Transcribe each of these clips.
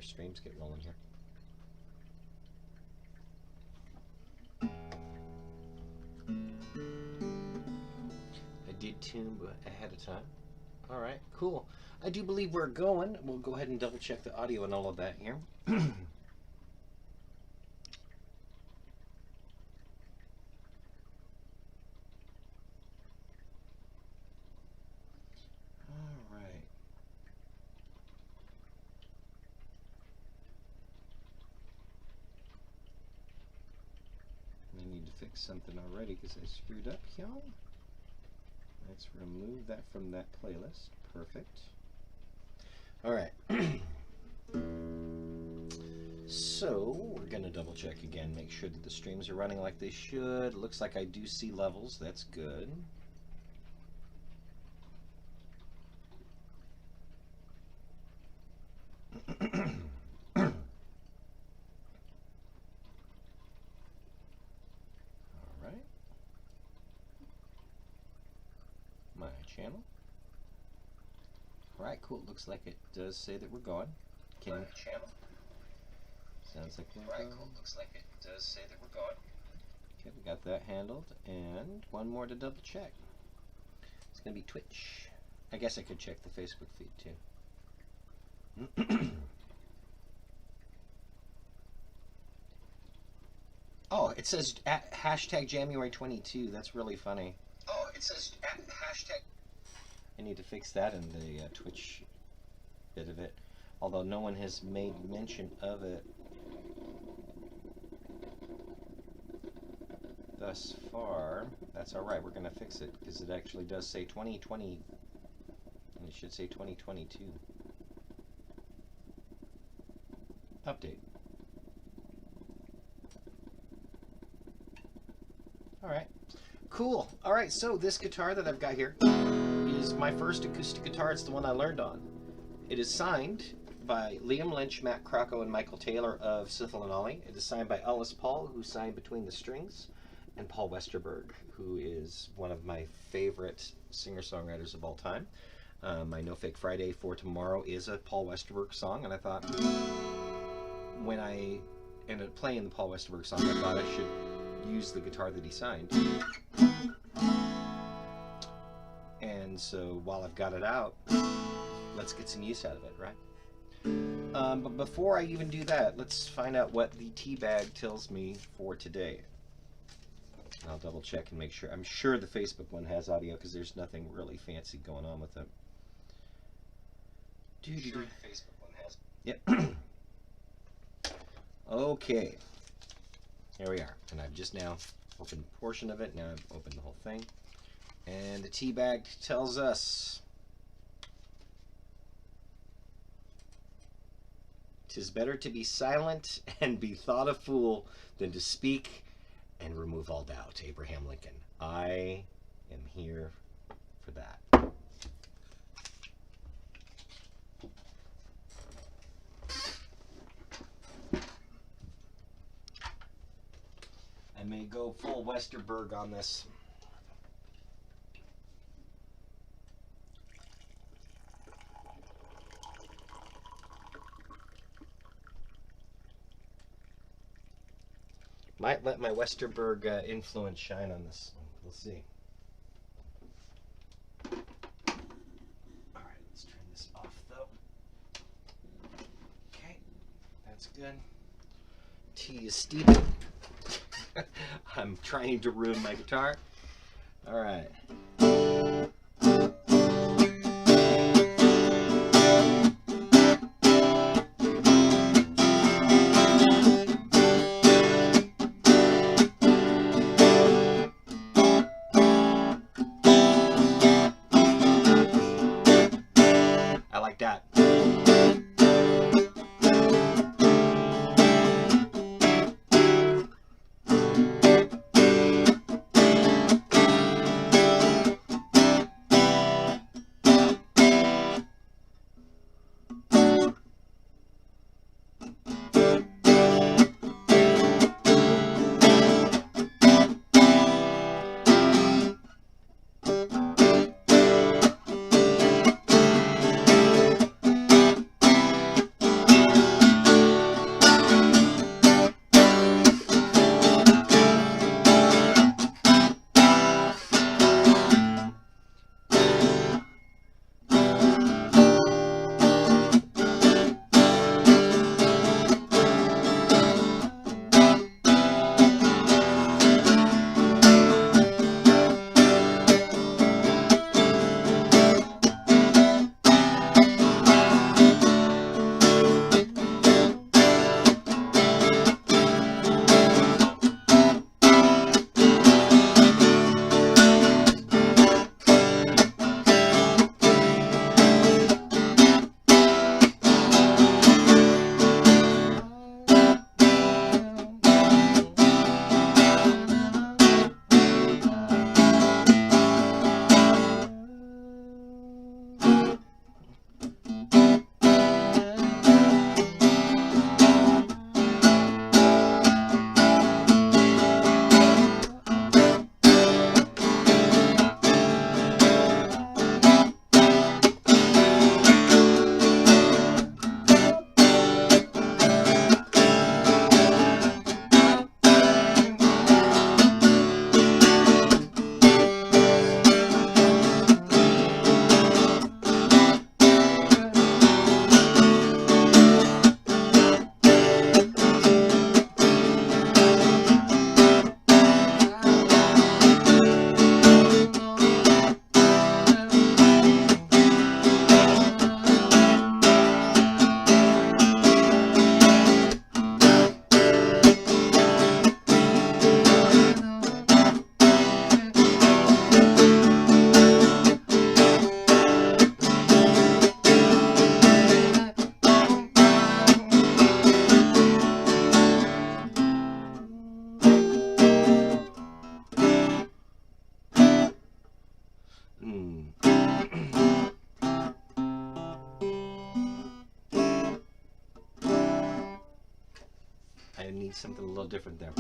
streams get rolling here. I did tune ahead of time. All right, cool. I do believe we're going. We'll go ahead and double check the audio and all of that here. Fix something already because I screwed up, y'all. Let's remove that from that playlist. Perfect. All right. So we're gonna double check again, make sure that the streams are running like they should. Looks like I do see levels. That's good. Channel. All right, cool. Looks like it does say that we're going. Channel. Sounds like we're going. Cool. Looks like it does say that we're going. Okay, we got that handled, and one more to double check. It's gonna be Twitch. I guess I could check the Facebook feed too. Oh, it says at hashtag January 22. That's really funny. Oh, it says at hashtag. I need to fix that in the Twitch bit of it, although no one has made mention of it thus far. That's all right. We're going to fix it because it actually does say 2020, and it should say 2022. Update. All right. Cool. All right, so this guitar that I've got here is my first acoustic guitar. It's the one I learned on. It is signed by Liam Lynch, Matt Crocco, and Michael Taylor of Sithel and Ollie. It is signed by Ellis Paul, who signed Between the Strings, and Paul Westerberg, who is one of my favorite singer-songwriters of all time. My No Fake Friday for Tomorrow is a Paul Westerberg song, and I thought when I ended up playing the Paul Westerberg song, I thought I should use the guitar that he signed. And so while I've got it out, let's get some use out of it, right? But before I even do that, let's find out what the tea bag tells me for today. I'll double check and make sure. I'm sure the Facebook one has audio because there's nothing really fancy going on with it. Sure, the Facebook one has. Yep. Okay. Here we are, and I've just now opened a portion of it. Now I've opened the whole thing. And the tea bag tells us, "'Tis better to be silent and be thought a fool than to speak and remove all doubt." Abraham Lincoln. I am here for that. I may go full Westerberg on this. Might let my Westerberg influence shine on this one. We'll see. Alright, let's turn this off though. Okay, that's good. Tea is steeping. I'm trying to ruin my guitar. Alright. I like that. I need something a little different there.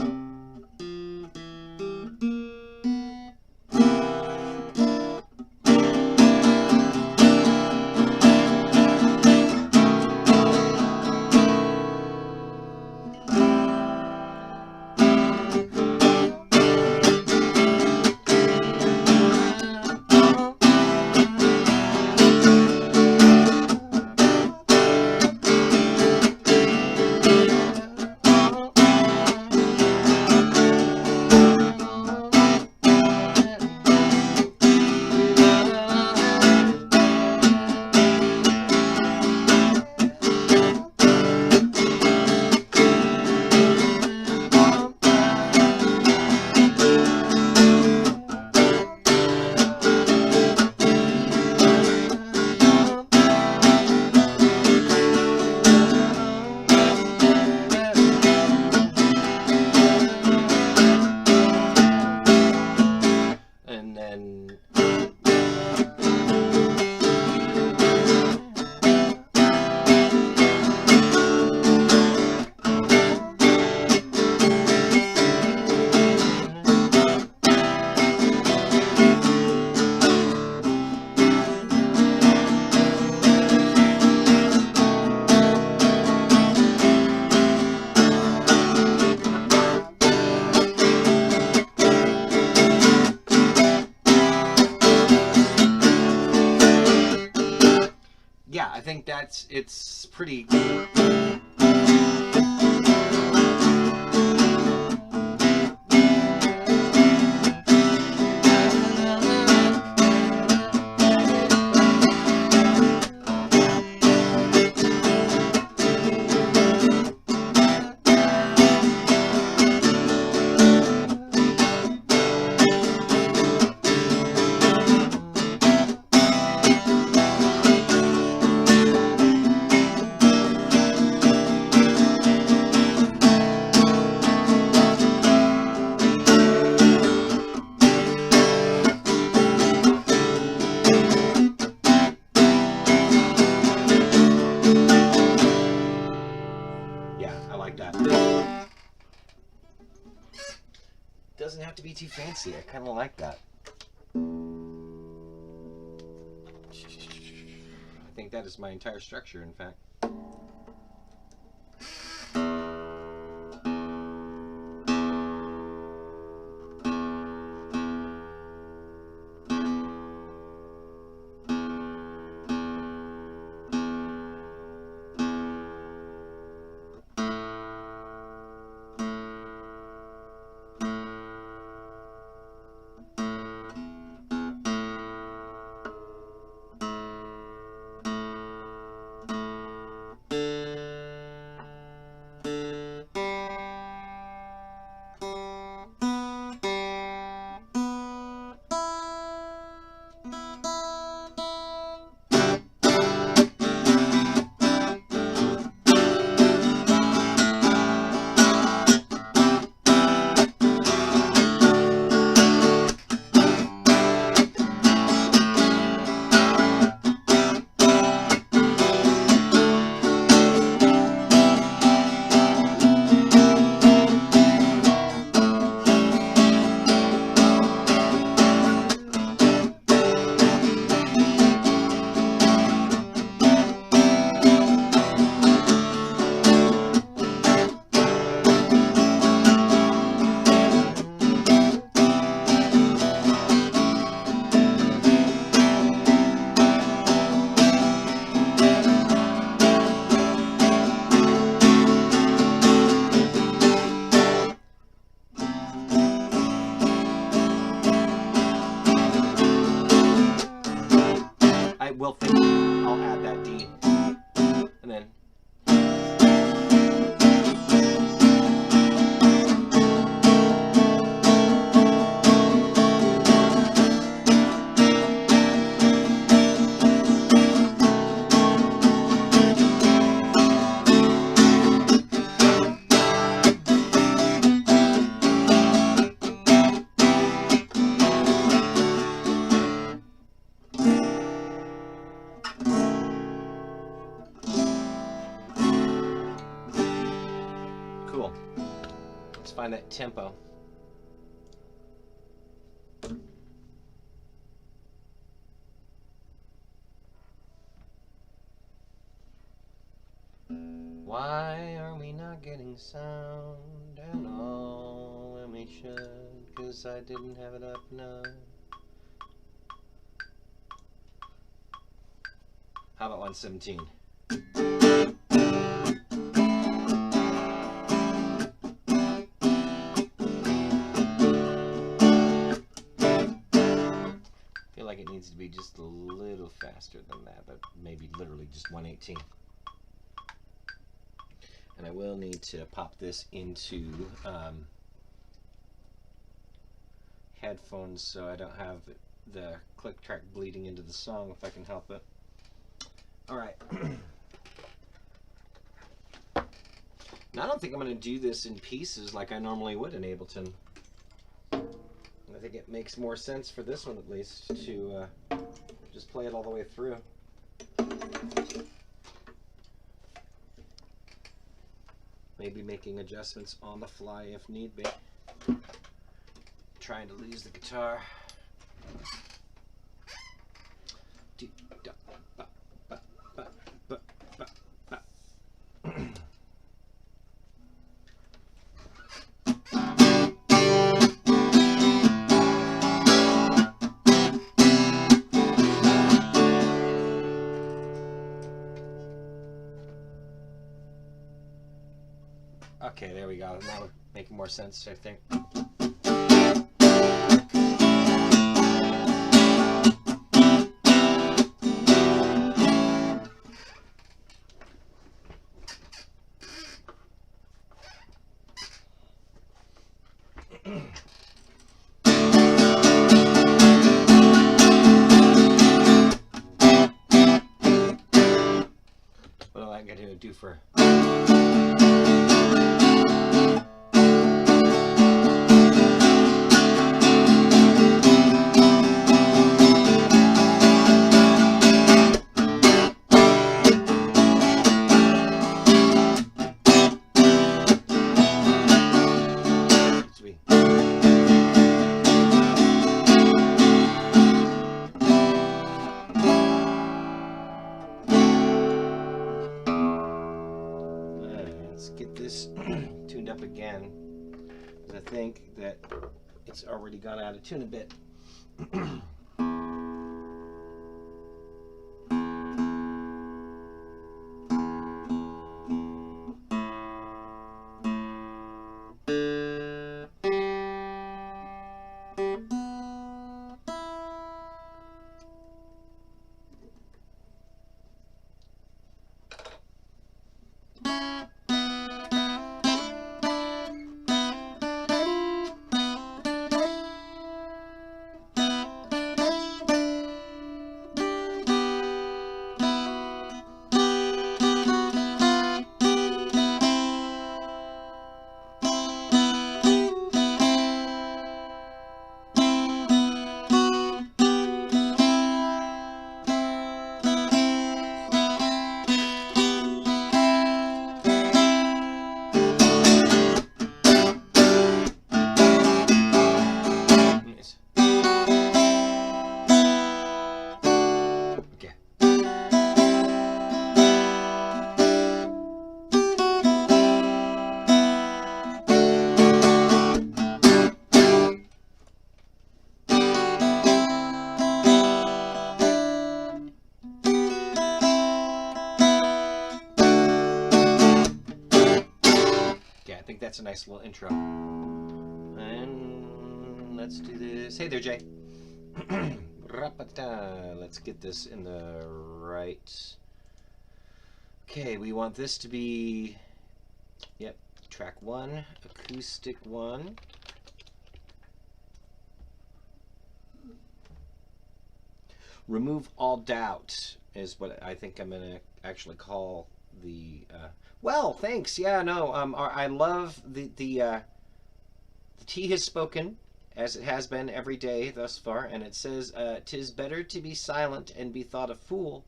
And then yeah, I think it's pretty. Yeah, I like that. Doesn't have to be too fancy. I kind of like that. I think that is my entire structure, in fact. Cool. Let's find that tempo. Why are we not getting sound at all when we should? 'Cause I didn't have it up enough. How about 117? I feel like it needs to be just a little faster than that, but maybe literally just 118. And I will need to pop this into headphones so I don't have the click track bleeding into the song if I can help it. Alright. Now I don't think I'm going to do this in pieces like I normally would in Ableton. I think it makes more sense for this one at least to just play it all the way through. Maybe making adjustments on the fly if need be. Trying to lose the guitar. Okay, there we go. Now we're making more sense, I think. What am I going to do for... tuned up again, because I think that it's already gone out of tune a bit. That's a nice little intro. And let's do this. Hey there, Jay. Let's get this in the right. Okay, we want this to be, yep, track 1, acoustic 1. Remove all doubt is what I think I'm going to actually call the well, thanks. Yeah, no, I love the tea has spoken, as it has been every day thus far, and it says, "'Tis better to be silent and be thought a fool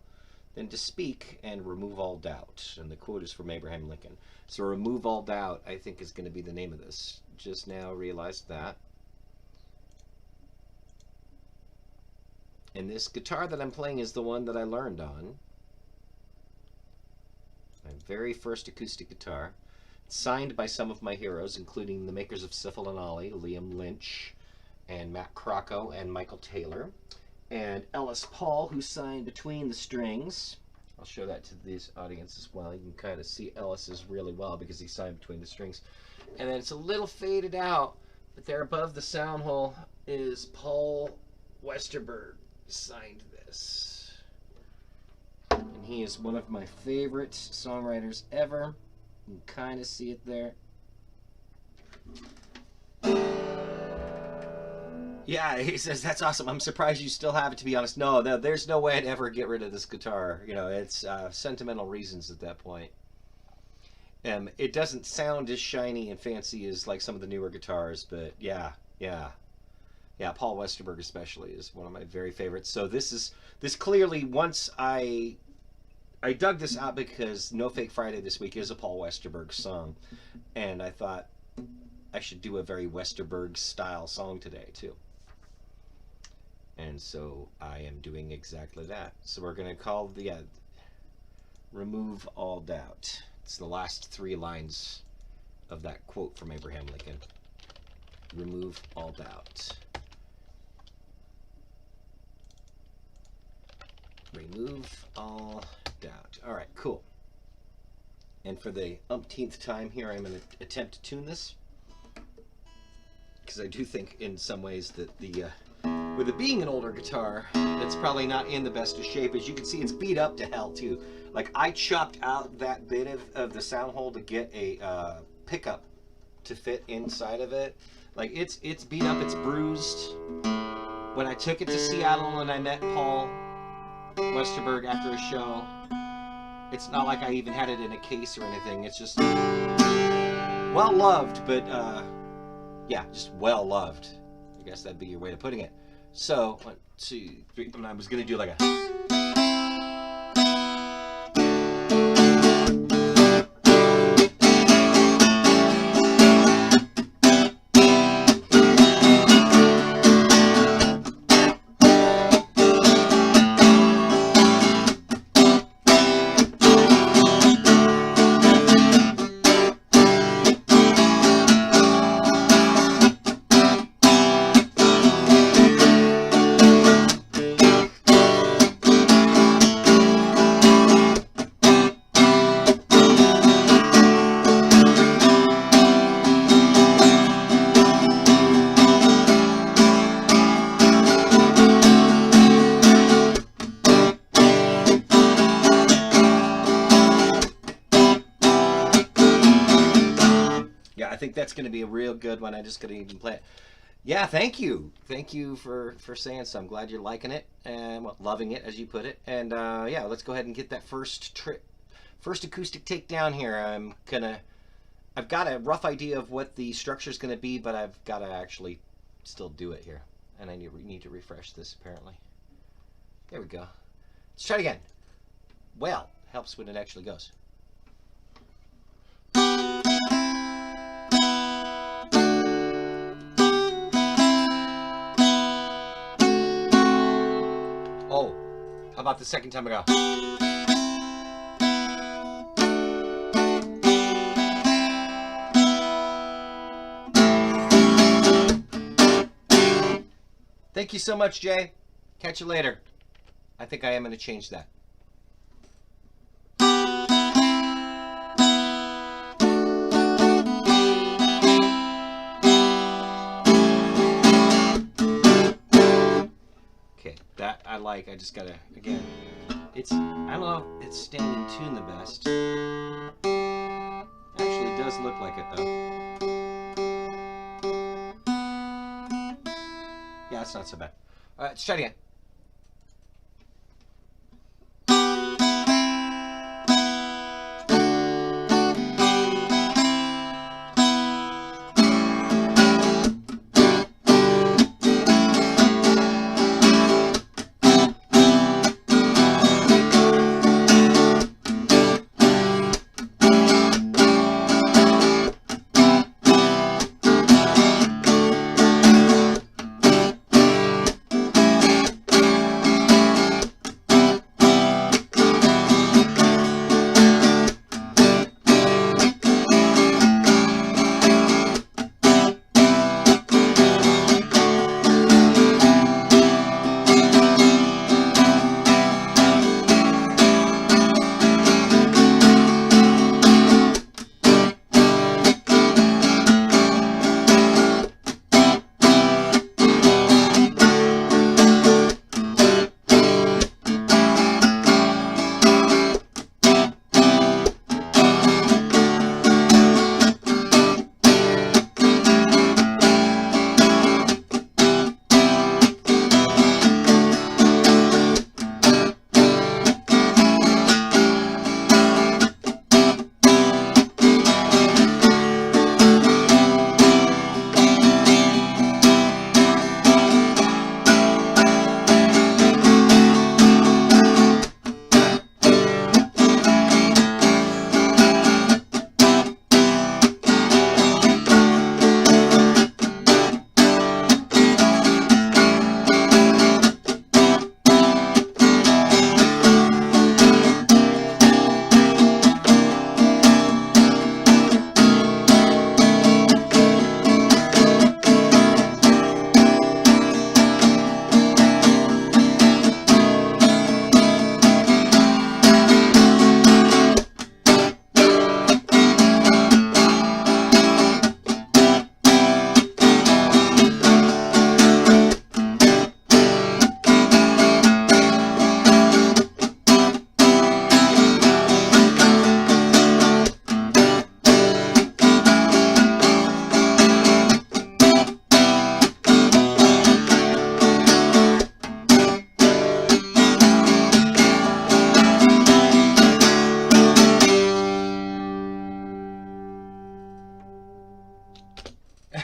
than to speak and remove all doubt. And the quote is from Abraham Lincoln. So remove all doubt, I think, is going to be the name of this. Just now realized that. And this guitar that I'm playing is the one that I learned on. My very first acoustic guitar. It's signed by some of my heroes, including the makers of Sifl and Ollie, Liam Lynch, and Matt Crocco, and Michael Taylor. And Ellis Paul, who signed Between the Strings. I'll show that to this audience as well. You can kind of see Ellis's really well because he signed Between the Strings. And then it's a little faded out, but there above the sound hole is Paul Westerberg signed this. And he is one of my favorite songwriters ever. You can kind of see it there. Yeah, he says, that's awesome. I'm surprised you still have it, to be honest. No, there's no way I'd ever get rid of this guitar. You know, it's sentimental reasons at that point. It doesn't sound as shiny and fancy as like some of the newer guitars, but yeah, Paul Westerberg especially is one of my very favorites. So this clearly, once I dug this out because No Fake Friday this week is a Paul Westerberg song, and I thought I should do a very Westerberg style song today too. And so I am doing exactly that. So we're going to call the Remove All Doubt. It's the last 3 lines of that quote from Abraham Lincoln. Remove all doubt. Remove all doubt. All right, cool. And for the umpteenth time here, I'm going to attempt to tune this, because I do think in some ways that with it being an older guitar, it's probably not in the best of shape. As you can see, it's beat up to hell too. Like, I chopped out that bit of the sound hole to get a pickup to fit inside of it. Like, it's beat up, it's bruised. When I took it to Seattle and I met Paul Westerberg after a show, it's not like I even had it in a case or anything. It's just well loved, but yeah, just well loved. I guess that'd be your way of putting it. So 1, 2, 3. I was gonna do like a. I think that's going to be a real good one. I just couldn't even play it. Yeah, thank you for saying so. I'm glad you're liking it and, well, loving it, as you put it. And yeah, let's go ahead and get that first acoustic take down here. I've got a rough idea of what the structure is going to be, but I've got to actually still do it here, and I need to refresh this apparently. There we go. Let's try it again. Well, helps when it actually goes. Oh, how about the second time ago? Thank you so much, Jay. Catch you later. I think I am going to change that. Okay, that I like. I just gotta, again, I don't know if it's staying in tune the best. Actually, it does look like it though. Yeah, it's not so bad. All right, let's try it again.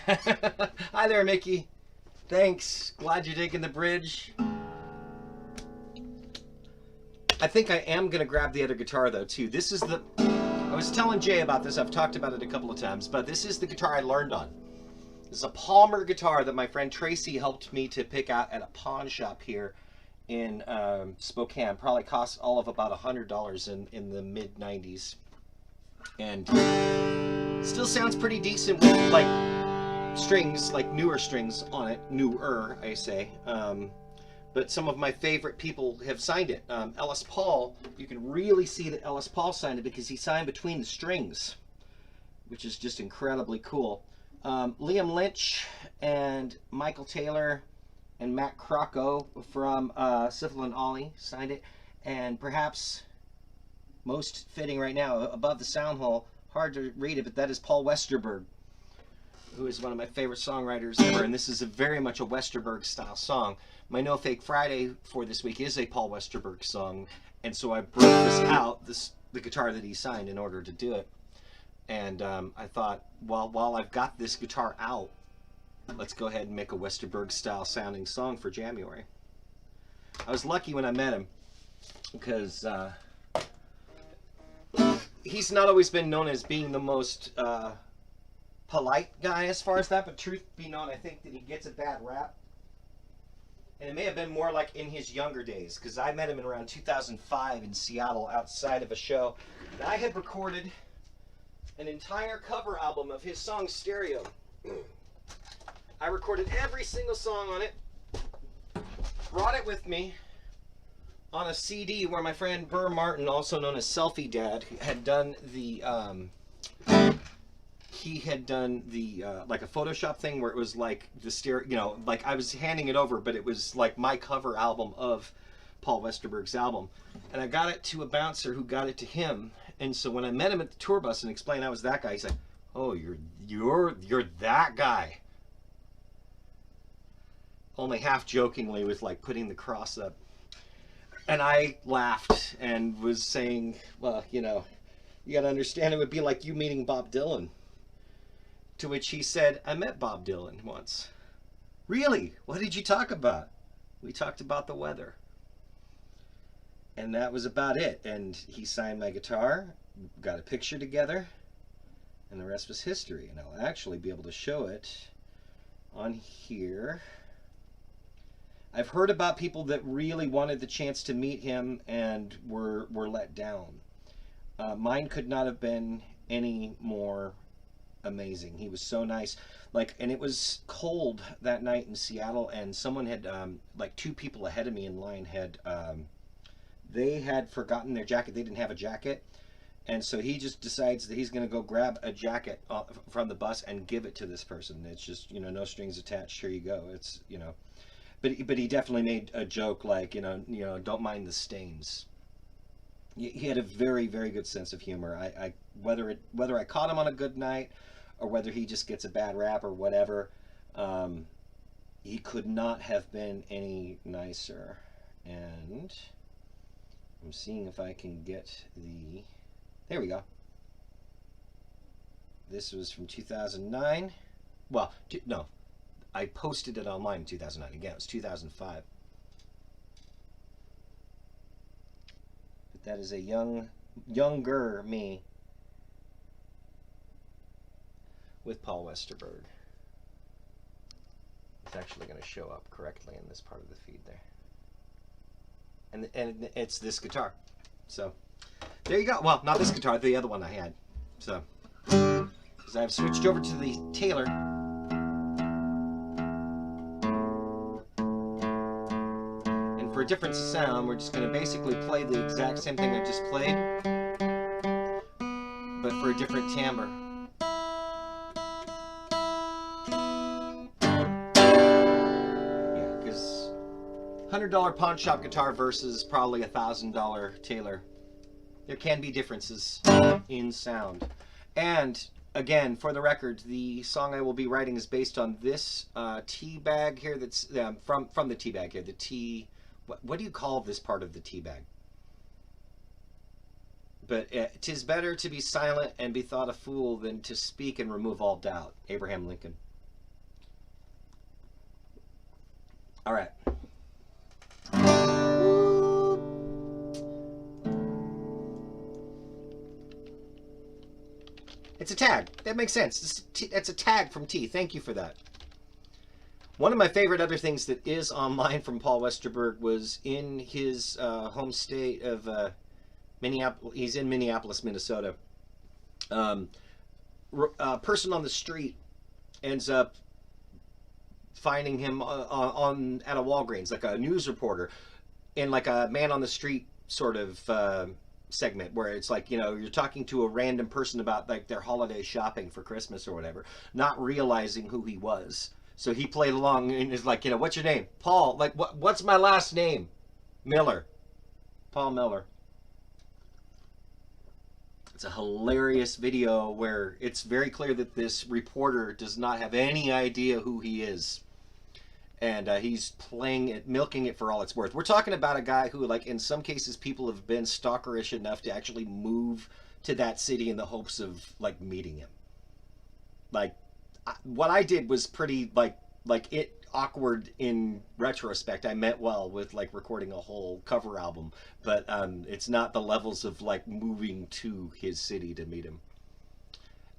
Hi there, Mickey. Thanks. Glad you're digging the bridge. I think I am going to grab the other guitar, though, too. This is the... I was telling Jay about this. I've talked about it a couple of times, but this is the guitar I learned on. This is a Palmer guitar that my friend Tracy helped me to pick out at a pawn shop here in Spokane. Probably cost all of about $100 in the mid-90s. And still sounds pretty decent with, like, strings, like newer strings on it. Newer, I say. But some of my favorite people have signed it. Ellis Paul, you can really see that Ellis Paul signed it because he signed between the strings, which is just incredibly cool. Liam Lynch and Michael Taylor and Matt Crocco from Sifl and Ollie signed it. And perhaps most fitting right now, above the sound hole, hard to read it, but that is Paul Westerberg, who is one of my favorite songwriters ever, and this is very much a Westerberg style song. My No Fake Friday for this week is a Paul Westerberg song, and so I broke this out, the guitar that he signed, in order to do it. And I thought, while I've got this guitar out, let's go ahead and make a Westerberg style sounding song for January. I was lucky when I met him, because he's not always been known as being the most polite guy as far as that, but truth be known, I think that he gets a bad rap. And it may have been more like in his younger days, because I met him in around 2005 in Seattle outside of a show. And I had recorded an entire cover album of his song Stereo. I recorded every single song on it, brought it with me on a CD where my friend Burr Martin, also known as Selfie Dad, had done the like a Photoshop thing where it was like the stereo, you know, like I was handing it over, but it was like my cover album of Paul Westerberg's album. And I got it to a bouncer who got it to him. And so when I met him at the tour bus and explained I was that guy, he said, "Oh, you're that guy." Only half jokingly, with like putting the cross up. And I laughed and was saying, well, you know, you gotta understand, it would be like you meeting Bob Dylan. To which he said, "I met Bob Dylan once." "Really? What did you talk about?" "We talked about the weather." And that was about it. And he signed my guitar, got a picture together, and the rest was history. And I'll actually be able to show it on here. I've heard about people that really wanted the chance to meet him and were let down. Mine could not have been any more amazing. He was so nice. Like, and it was cold that night in Seattle, and someone had, like 2 people ahead of me in line had, they had forgotten their jacket. They didn't have a jacket. And so he just decides that he's going to go grab a jacket from the bus and give it to this person. It's just, you know, no strings attached. Here you go. It's, you know, but he definitely made a joke like, you know, don't mind the stains. He had a very, very good sense of humor. Whether I caught him on a good night or whether he just gets a bad rap or whatever, he could not have been any nicer. And I'm seeing if I can get the... There we go. This was from 2009. Well, no. I posted it online in 2009. Again, it was 2005. But that is a younger me with Paul Westerberg. It's actually going to show up correctly in this part of the feed there. And it's this guitar. So, there you go. Well, not this guitar, the other one I had. So, because I've switched over to the Taylor. For a different sound, we're just going to basically play the exact same thing I just played, but for a different timbre. Yeah, because $100 pawn shop guitar versus probably $1,000 Taylor. There can be differences in sound. And again, for the record, the song I will be writing is based on this tea bag here. That's from the tea bag here. The tea. What do you call this part of the tea bag? But 'tis better to be silent and be thought a fool than to speak and remove all doubt. Abraham Lincoln. All right. It's a tag. That makes sense. It's a tag from T. Thank you for that. One of my favorite other things that is online from Paul Westerberg was in his home state of Minneapolis. He's in Minneapolis, Minnesota. A person on the street ends up finding him at a Walgreens, like a news reporter, in like a man on the street sort of segment where it's like, you know, you're talking to a random person about like their holiday shopping for Christmas or whatever, not realizing who he was. So he played along and is like, you know, what's your name? Paul. Like, what's my last name? Miller. Paul Miller. It's a hilarious video where it's very clear that this reporter does not have any idea who he is. And he's playing it, milking it for all it's worth. We're talking about a guy who, like, in some cases, people have been stalkerish enough to actually move to that city in the hopes of, like, meeting him. Like, what I did was pretty, like it awkward in retrospect. I meant well with, like, recording a whole cover album. But it's not the levels of, like, moving to his city to meet him.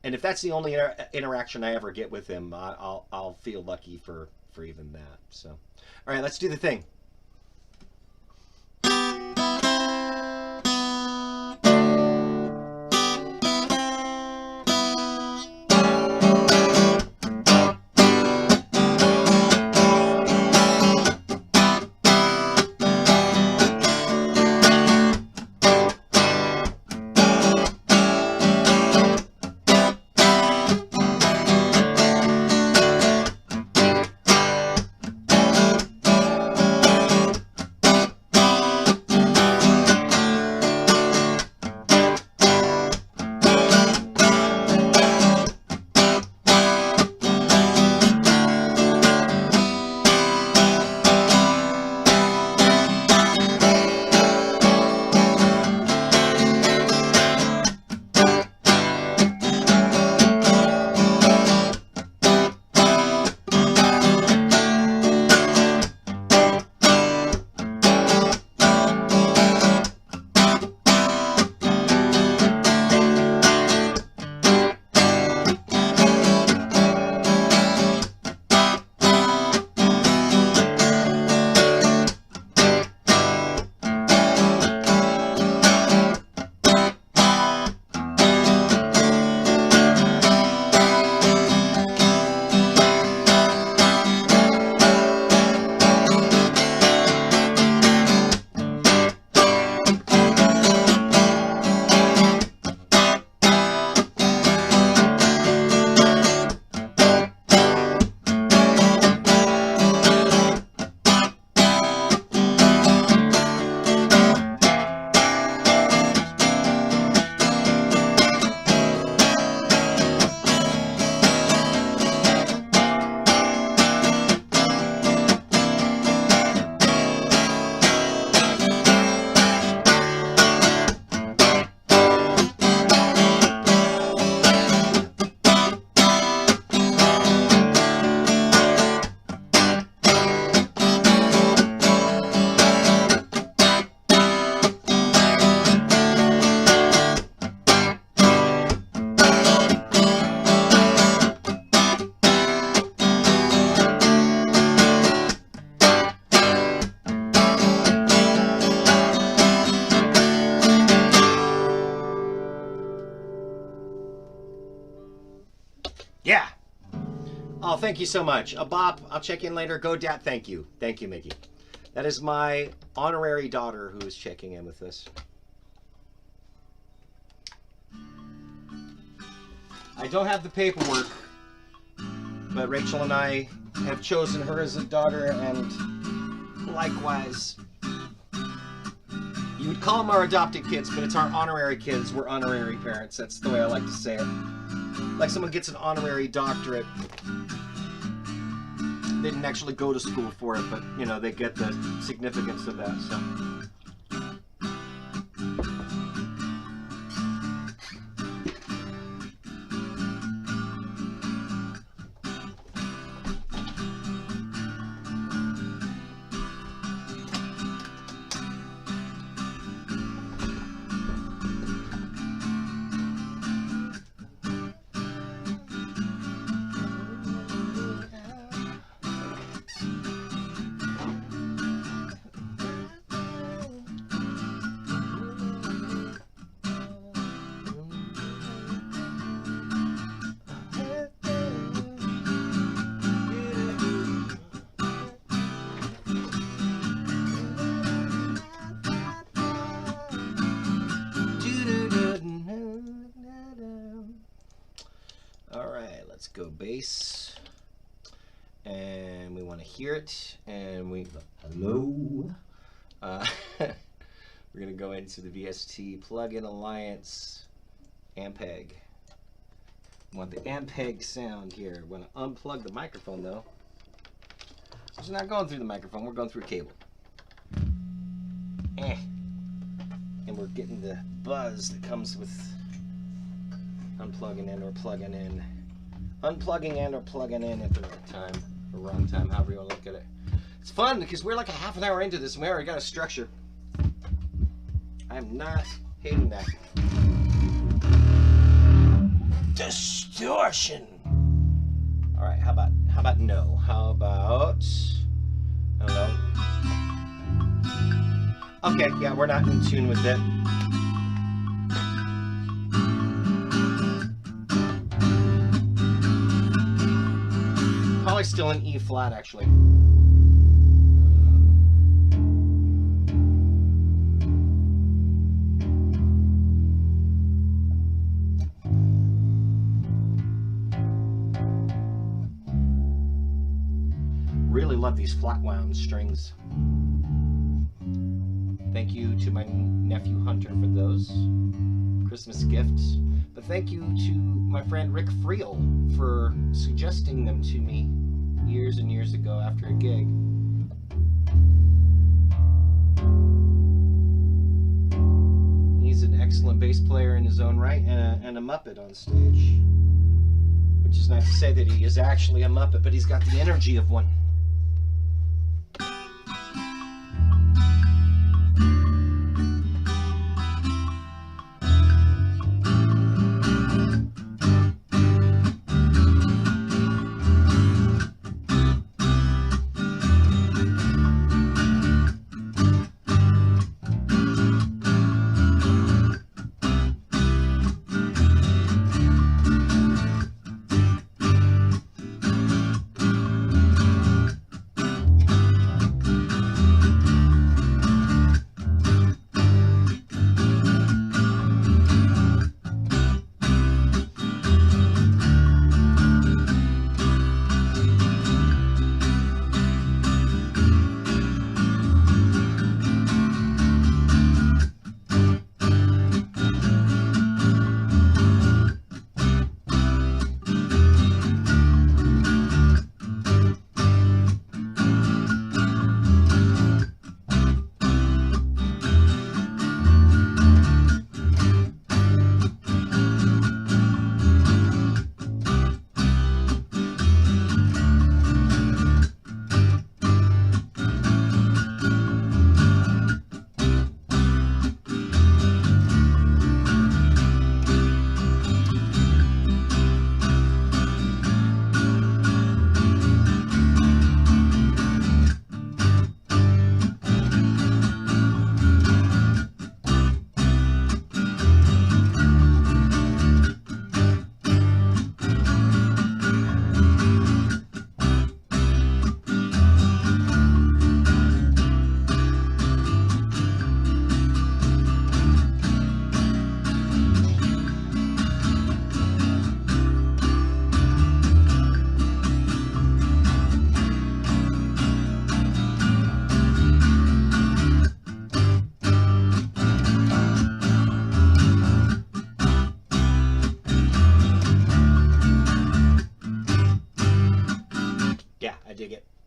And if that's the only interaction I ever get with him, I'll feel lucky for even that. So, all right, let's do the thing. Yeah. Oh, thank you so much. Bob, I'll check in later. Go, Dad. Thank you. Thank you, Mickey. That is my honorary daughter who is checking in with us. I don't have the paperwork, but Rachel and I have chosen her as a daughter, and likewise. You would call them our adopted kids, but it's our honorary kids. We're honorary parents. That's the way I like to say it. Like someone gets an honorary doctorate. They didn't actually go to school for it, but, you know, they get the significance of that, so. All right, let's go bass. And we want to hear it. And we, hello. We're going to go into the VST Plug-in Alliance Ampeg. We want the Ampeg sound here. We're going to unplug the microphone though. It's not going through the microphone, we're going through a cable. And we're getting the buzz that comes with unplugging and or plugging in. Unplugging and or plugging in at the right time, or wrong time, however you want to look at it. It's fun because we're like a half an hour into this and we already got a structure. I'm not hating that. Distortion. All right, how about no? How about, I don't know. Okay, yeah, we're not in tune with it. Probably still in E flat, actually. Really love these flat wound strings. Thank you to my nephew Hunter for those Christmas gifts. But thank you to my friend Rick Friel for suggesting them to me years and years ago after a gig. He's an excellent bass player in his own right and a Muppet on stage. Which is not to say that he is actually a Muppet, but he's got the energy of one.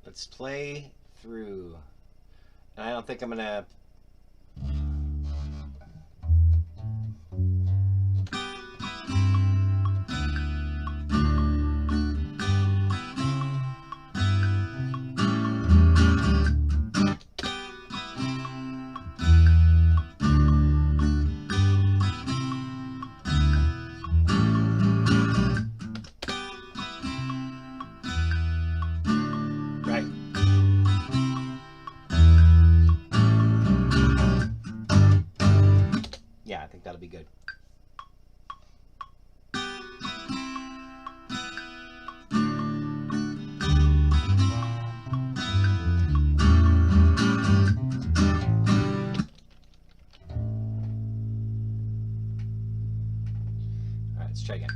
Let's play through. And I don't think I'm gonna. Yeah, I think that'll be good. All right, let's try again.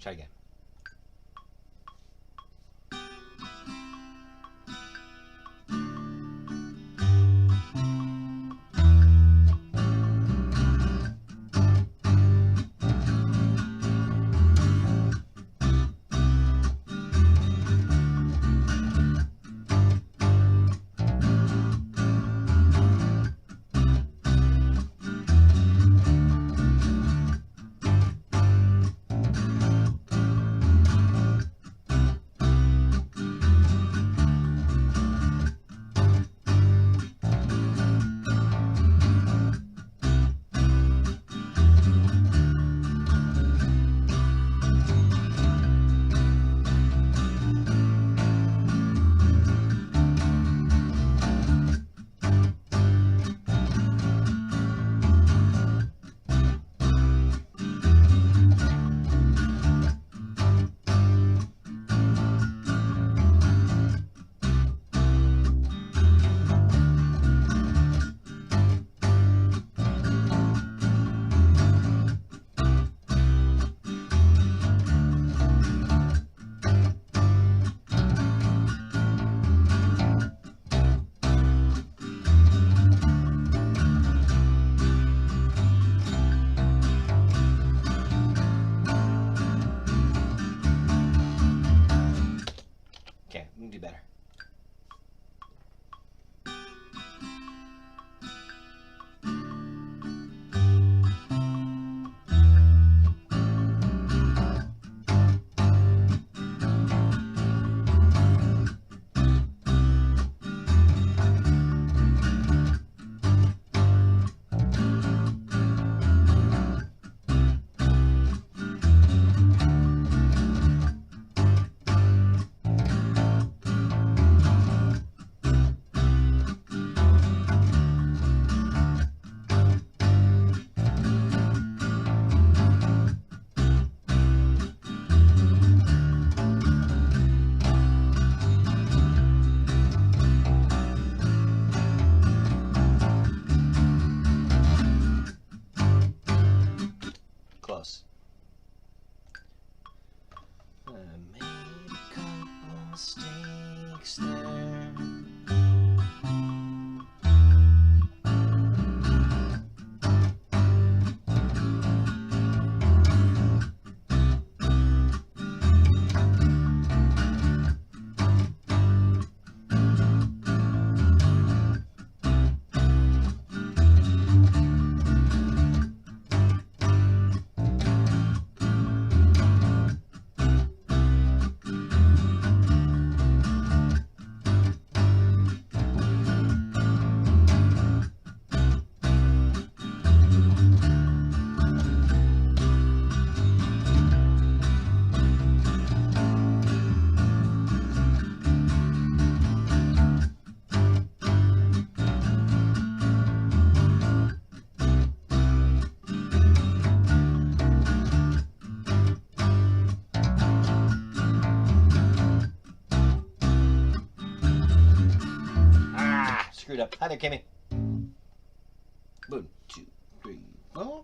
Try again. Okay, we can do better. Close. I made a couple mistakes there. Screwed up. Hi there, Kimmy. 1, 2, 3, 4.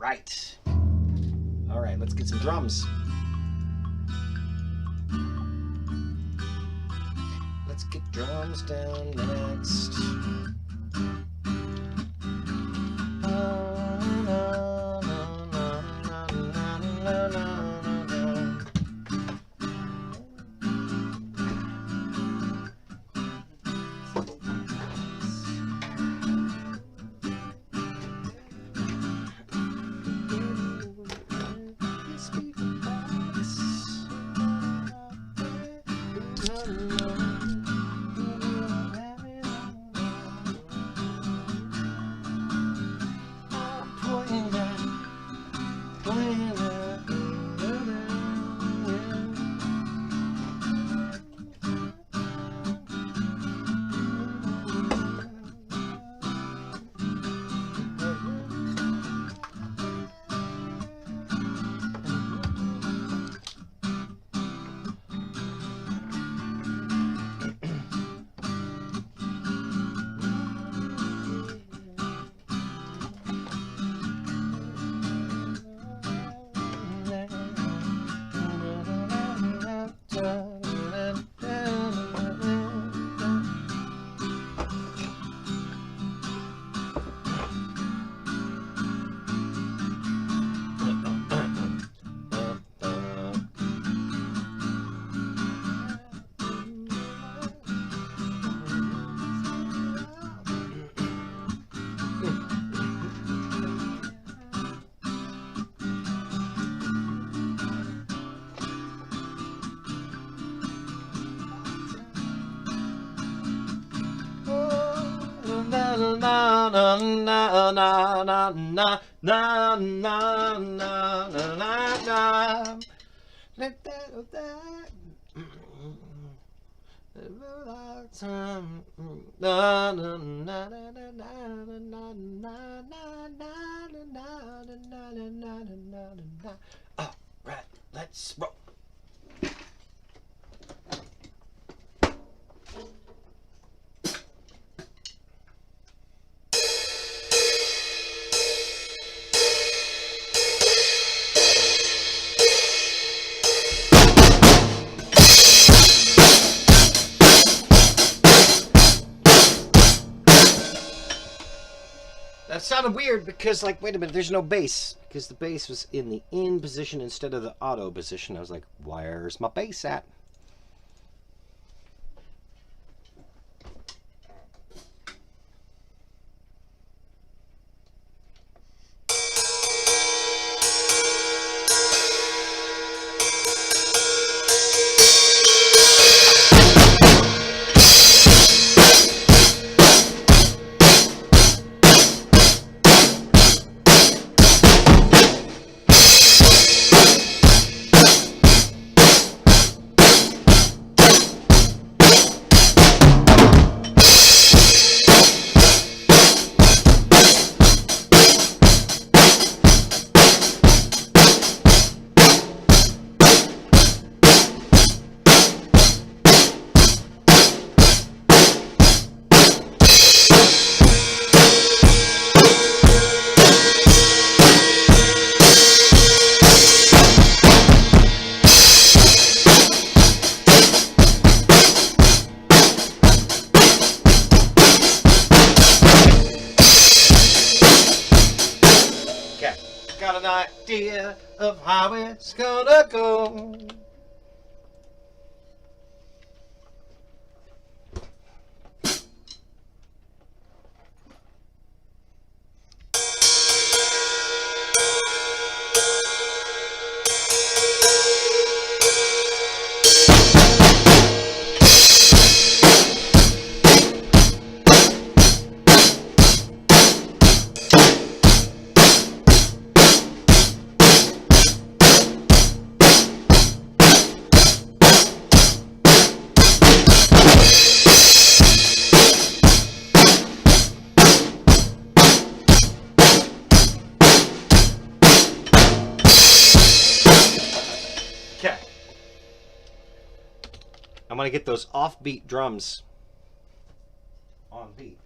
right. All right, let's get some drums. Let's get drums down next. Na na na na na na na na na na na. Let that time. Na na na na na na na na na na. All right, let's roll. That sounded weird because, like, wait a minute, there's no bass. Because the bass was in the in position instead of the auto position. I was like, where's my bass at? Got an idea of how it's gonna go. Okay. I'm going to get those offbeat drums on beat.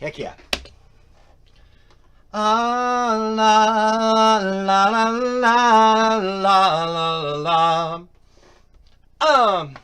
Heck yeah. Ah, la, la, la, la, la, la, la. Um.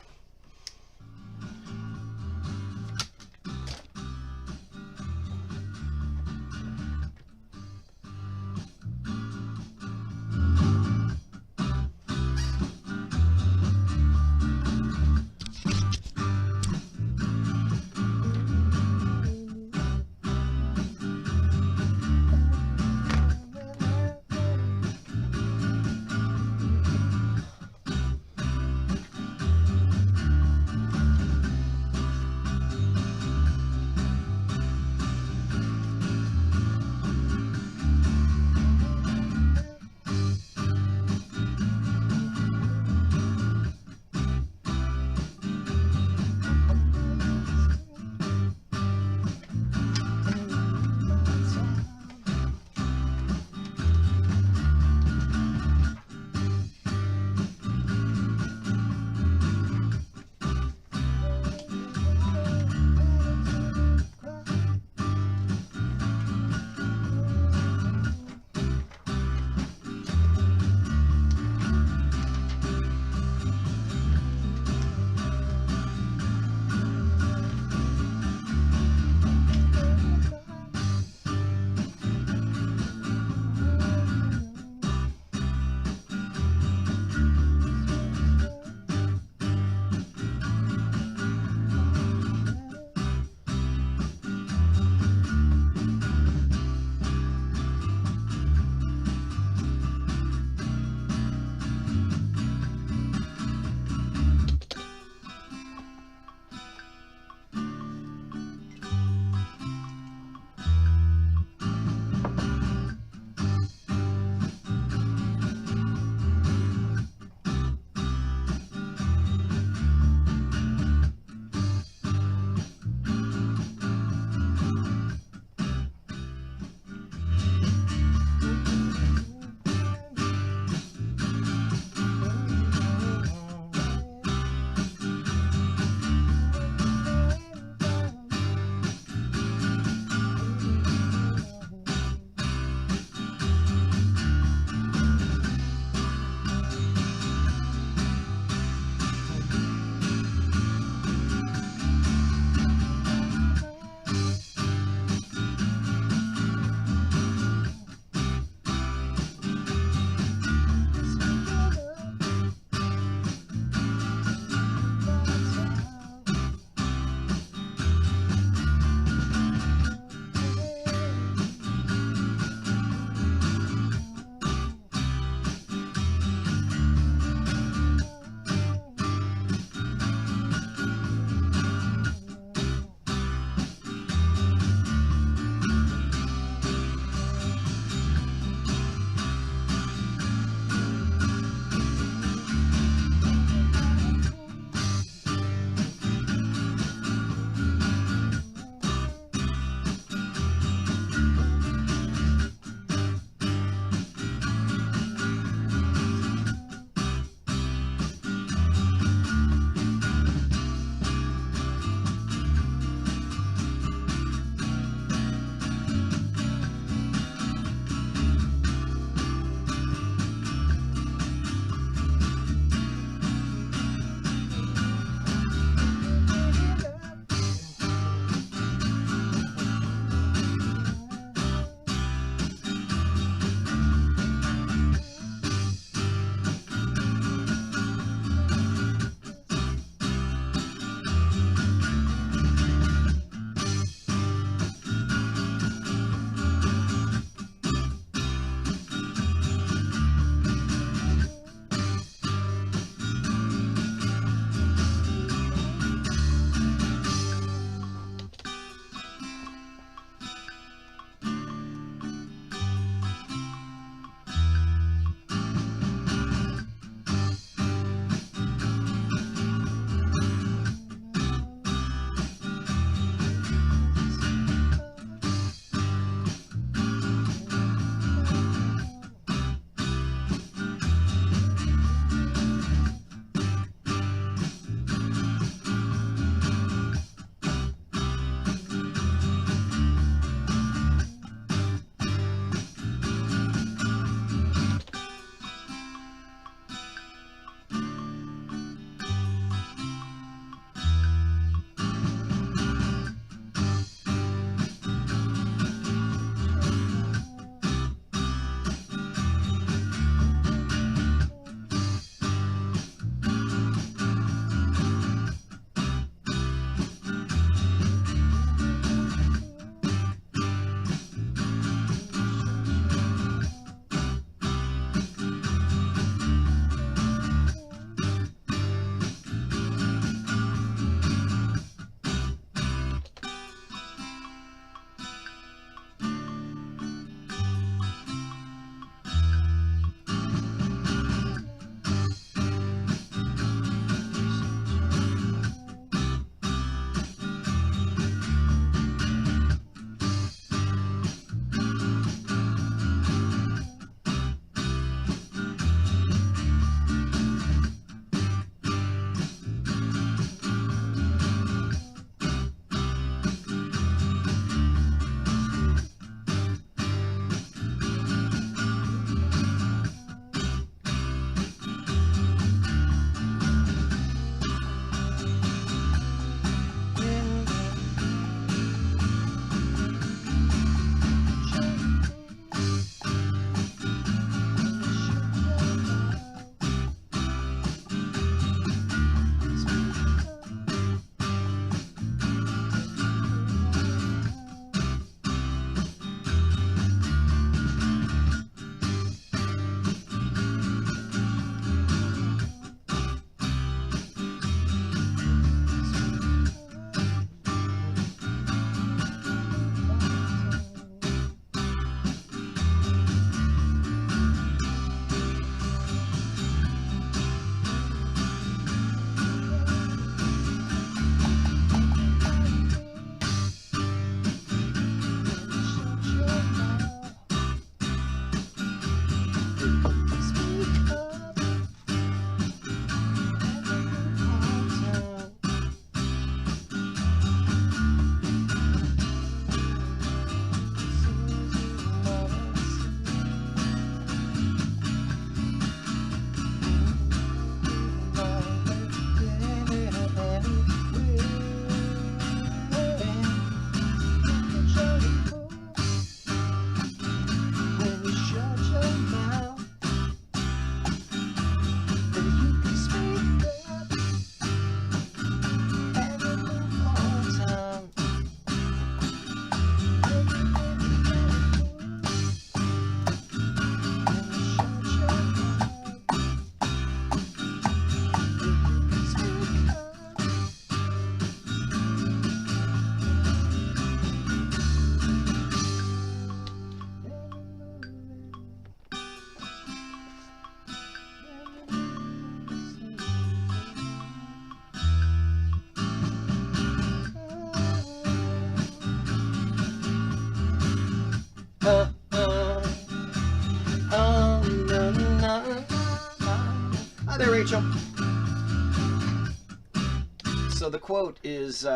the quote is,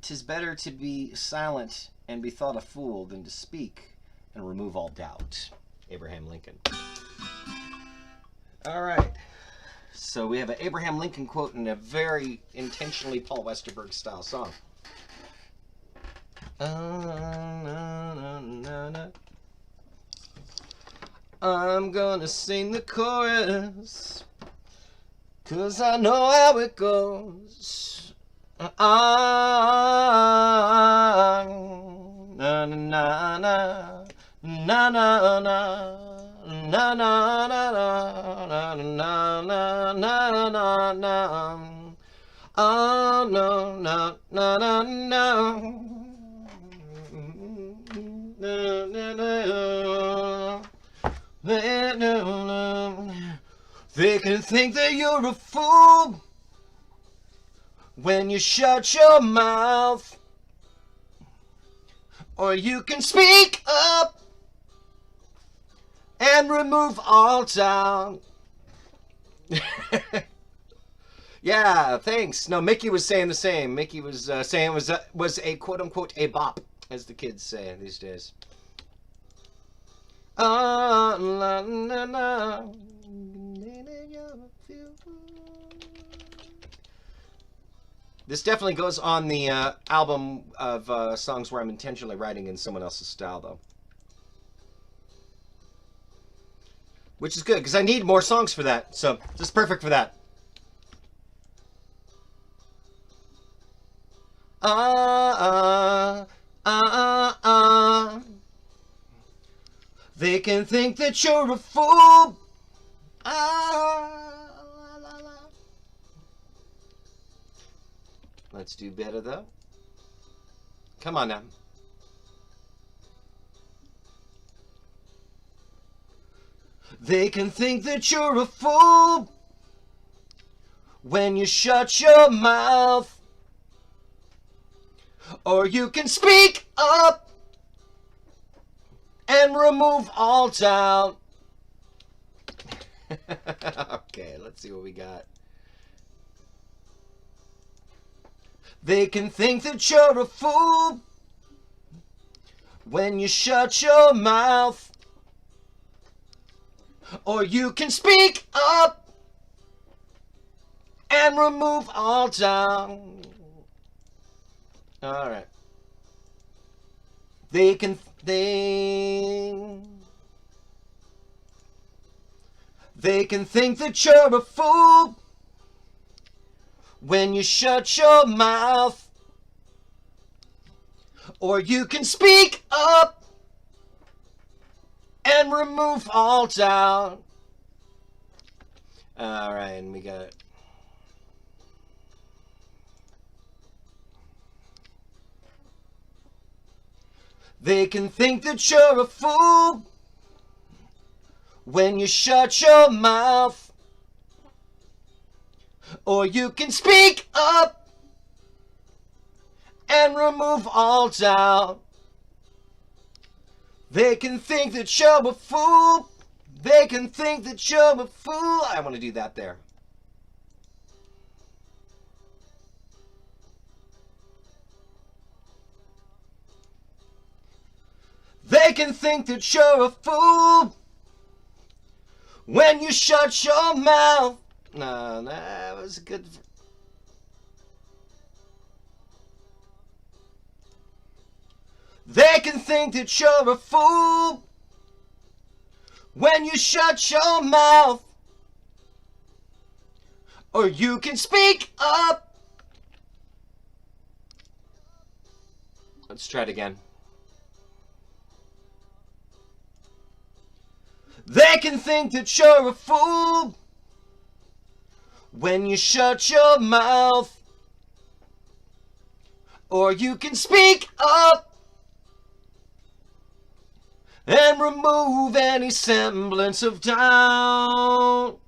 "'Tis better to be silent and be thought a fool than to speak and remove all doubt." Abraham Lincoln. All right. So we have an Abraham Lincoln quote in a very intentionally Paul Westerberg style song. I'm gonna sing the chorus, 'cause I know how it goes. Na na na na na na na. Na na na na na na na na na. Oh no no no no no. They can think that you're a fool when you shut your mouth, or you can speak up and remove all doubt. Yeah, thanks. No, Mickey was saying the same. Mickey was saying it was a quote unquote a bop, as the kids say these days. La, la, la. This definitely goes on the album of songs where I'm intentionally writing in someone else's style, though. Which is good, because I need more songs for that. So, this is perfect for that. They can think that you're a fool. Let's do better, though. Come on now. They can think that you're a fool when you shut your mouth, or you can speak up and remove all doubt. Okay, let's see what we got. They can think that you're a fool when you shut your mouth, or you can speak up and remove all doubt. All right. They can think that you're a fool when you shut your mouth, or you can speak up and remove all doubt. All right, and we got it. They can think that you're a fool when you shut your mouth, or you can speak up and remove all doubt. They can think that you're a fool. They can think that you're a fool. I want to do that there. They can think that you're a fool when you shut your mouth. No, that was good. They can think that you're a fool when you shut your mouth, or you can speak up. Let's try it again. They can think that you're a fool when you shut your mouth, or you can speak up and remove any semblance of doubt.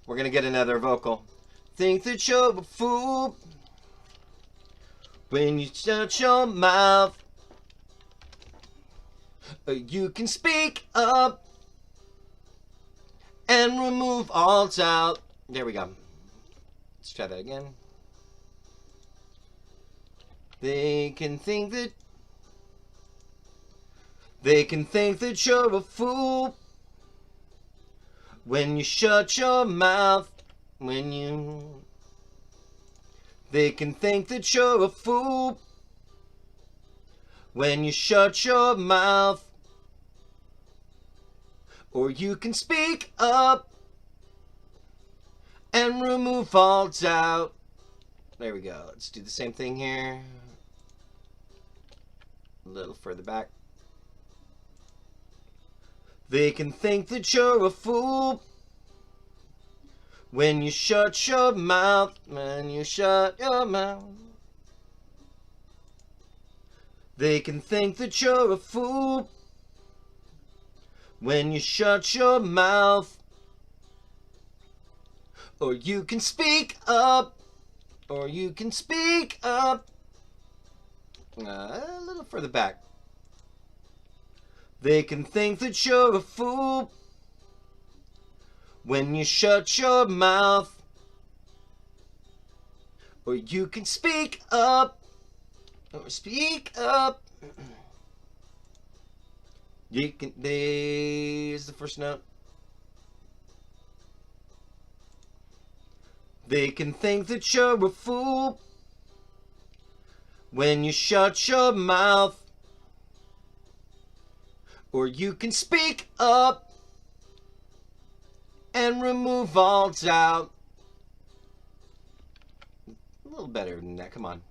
We're gonna get another vocal. Think that you're a fool when you shut your mouth, or you can speak up and remove all doubt. There we go. Let's try that again. They can think that you're a fool when you shut your mouth. They can think that you're a fool when you shut your mouth. Or you can speak up and remove all doubt. There we go. Let's do the same thing here. A little further back. They can think that you're a fool when you shut your mouth. When you shut your mouth. They can think that you're a fool when you shut your mouth. Or you can speak up. Or you can speak up. A little further back. They can think that you're a fool when you shut your mouth. Or you can speak up. Or speak up. You can. There's the first note. They can think that you're a fool when you shut your mouth. Or you can speak up and remove all doubt. A little better than that, come on.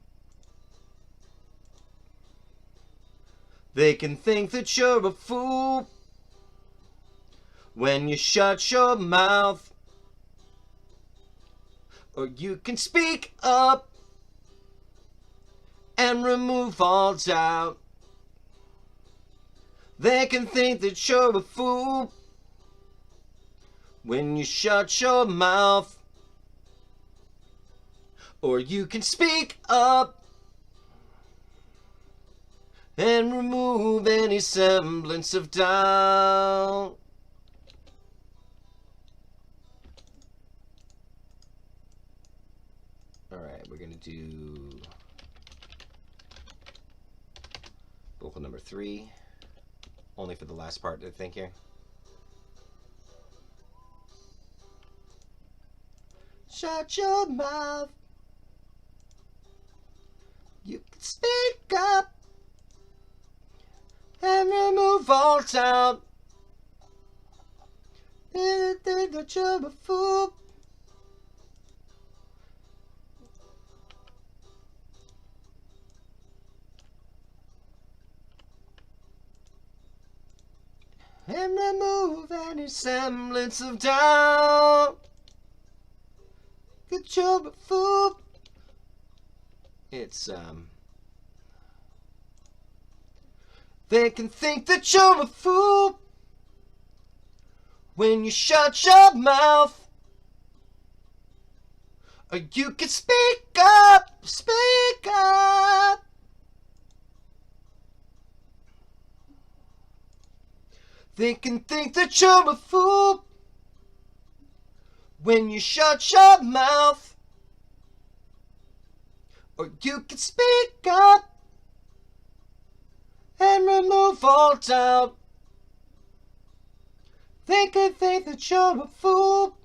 They can think that you're a fool when you shut your mouth. Or you can speak up and remove all doubt. They can think that you're a fool when you shut your mouth. Or you can speak up and remove any semblance of doubt. Alright, we're going to do vocal number 3. Only for the last part, I think, here. Shut your mouth. You can speak up and remove all doubt. They think that you're a fool. And remove any semblance of doubt. That you're a fool. It's, They can think that you're a fool when you shut your mouth. Or you can speak up, speak up. They can think that you're a fool when you shut your mouth. Or you can speak up and remove all doubt. They can think that you're a fool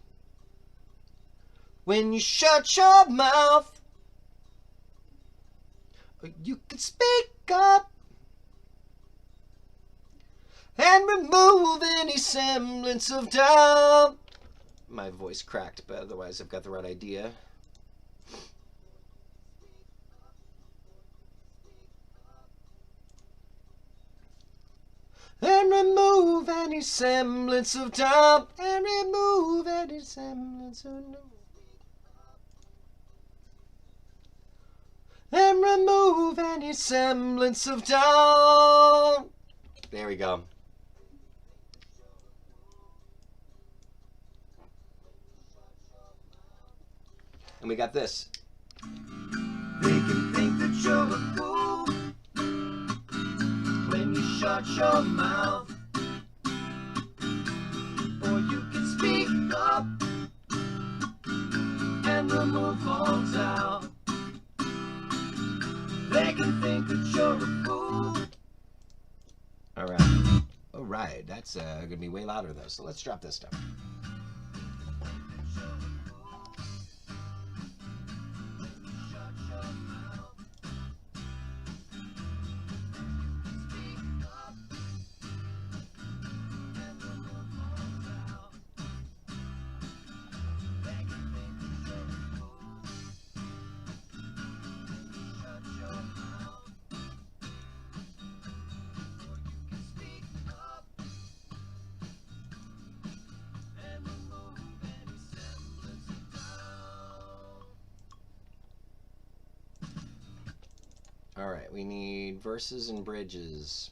when you shut your mouth. Or you can speak up and remove any semblance of doubt. My voice cracked, but otherwise I've got the right idea. And remove any semblance of doubt. And remove any semblance of doubt. And remove any semblance of doubt. There we go. And we got this. They can think that you're a fool when you shut your mouth. Or you can speak and remove all doubt. They can think that you're a fool. All right, that's gonna be way louder though, so let's drop this down. All right, we need verses and bridges.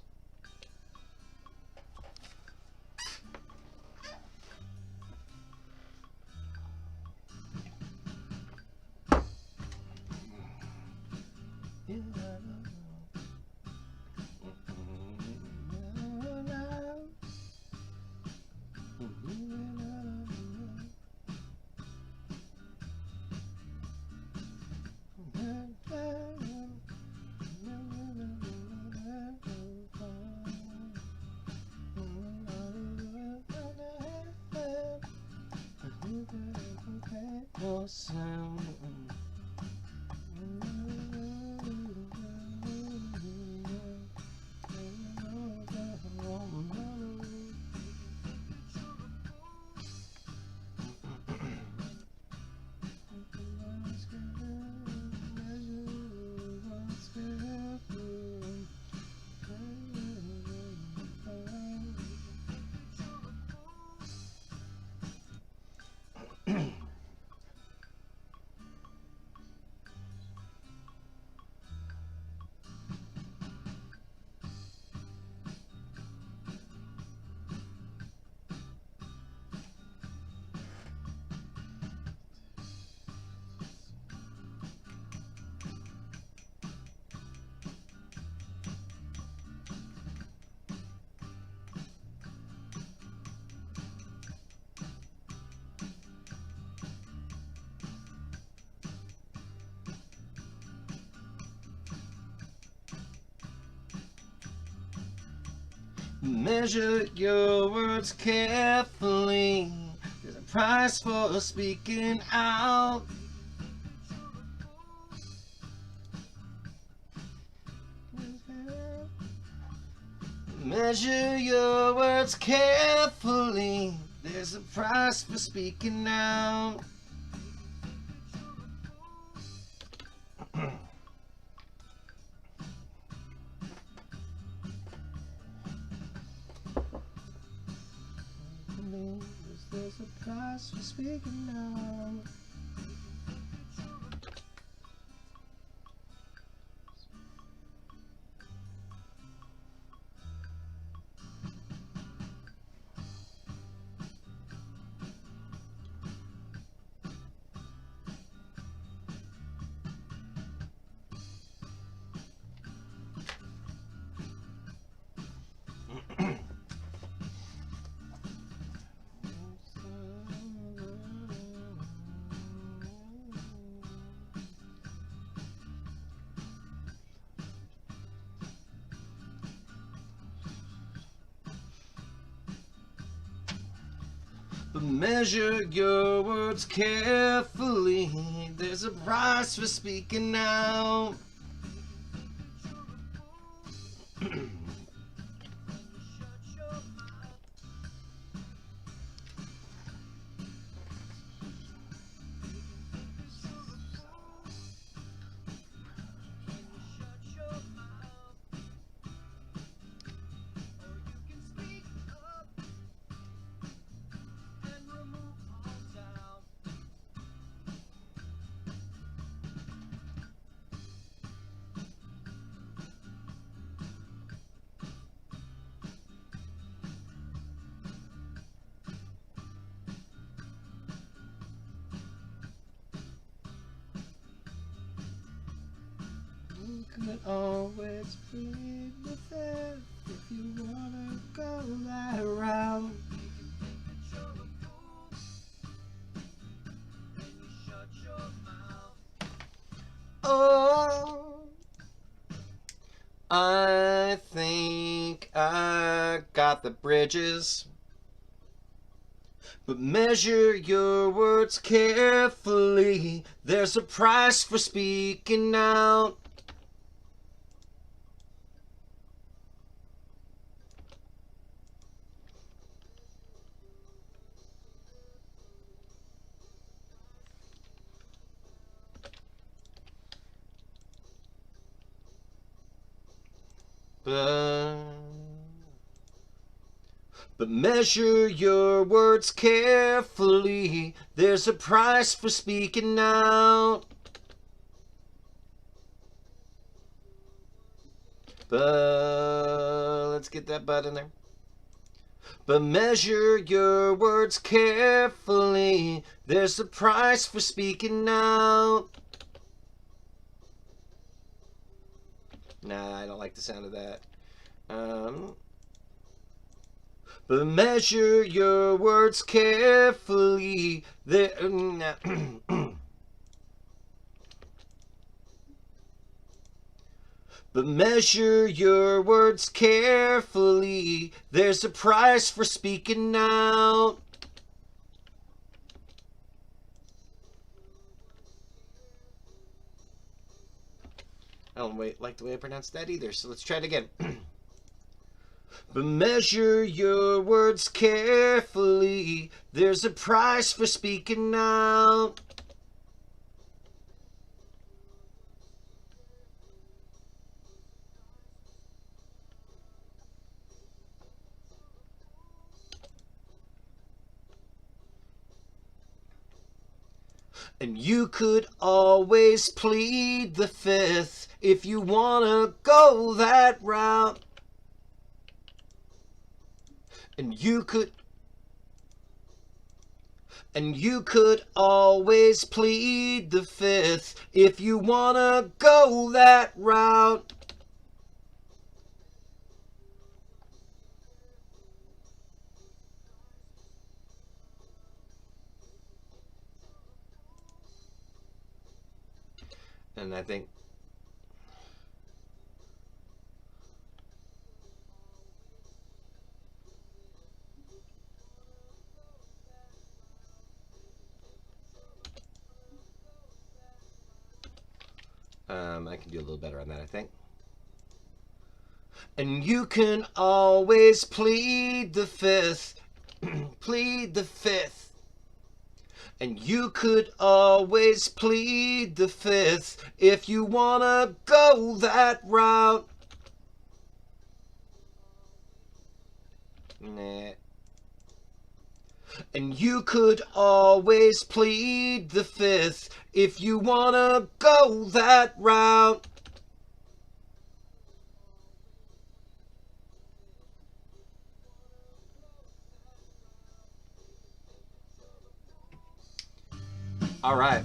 Measure your words carefully. There's a price for speaking out. Measure your words carefully. There's a price for speaking out. There's a price for speaking out. But measure your words carefully. There's a price for speaking out. Could always plead with it if you wanna go that route. got the bridges. But measure your words carefully. There's a price for speaking out. But measure your words carefully. There's a price for speaking out. But let's get that but in there. But measure your words carefully. There's a price for speaking out. Nah, I don't like the sound of that. But measure your words carefully. But measure your words carefully. There's a price for speaking out. I don't like the way I pronounced that either, so let's try it again. But measure your words carefully. There's a price for speaking out. And you could always plead the fifth if you wanna go that route. And you could always plead the fifth if you wanna go that route. And I think I can do a little better on that, I think. And you can always plead the fifth, plead the fifth. And you could always plead the fifth if you wanna go that route. Nah. And you could always plead the fifth if you wanna go that route. All right.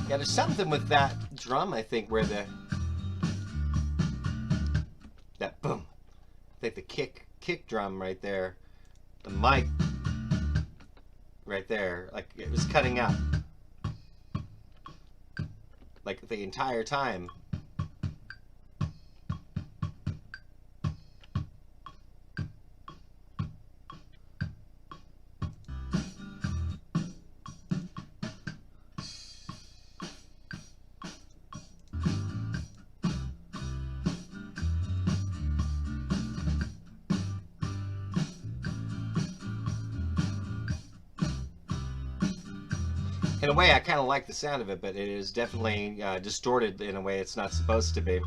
Yeah, there's something with that drum, I think, where that boom, I think the kick drum right there, the mic right there, like it was cutting out, like the entire time. In a way, I kind of like the sound of it, but it is definitely distorted in a way it's not supposed to be.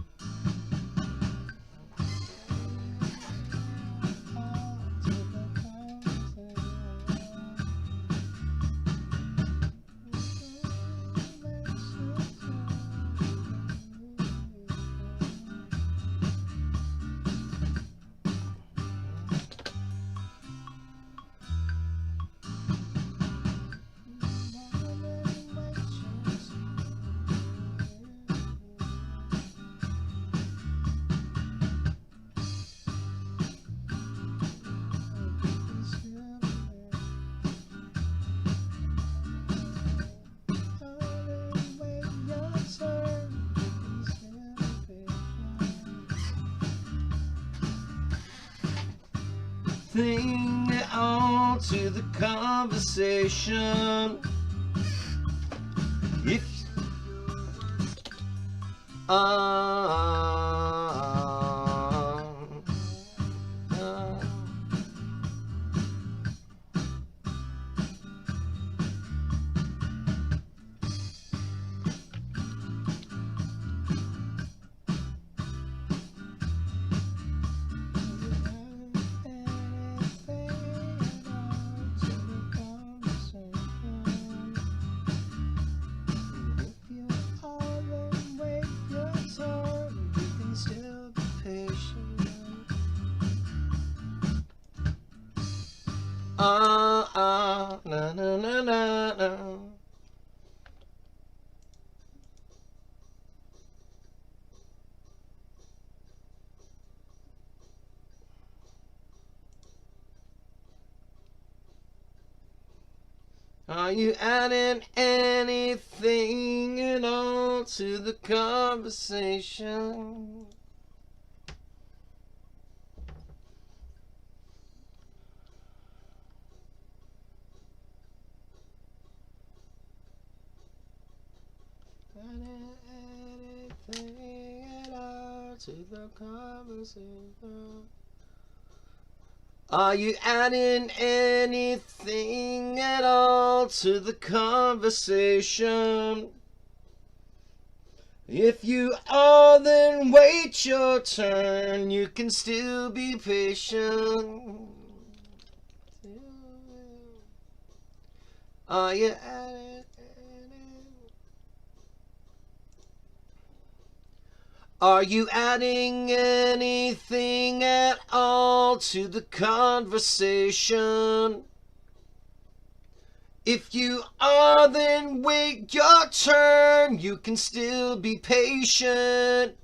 Thing on to the conversation. If na na na na na. Are you adding anything at all to the conversation? Anything at all to the conversation? Are you adding anything at all to the conversation? If you are, then wait your turn. You can still be patient. Are you adding? Are you adding anything at all to the conversation? If you are, then wait your turn. You can still be patient.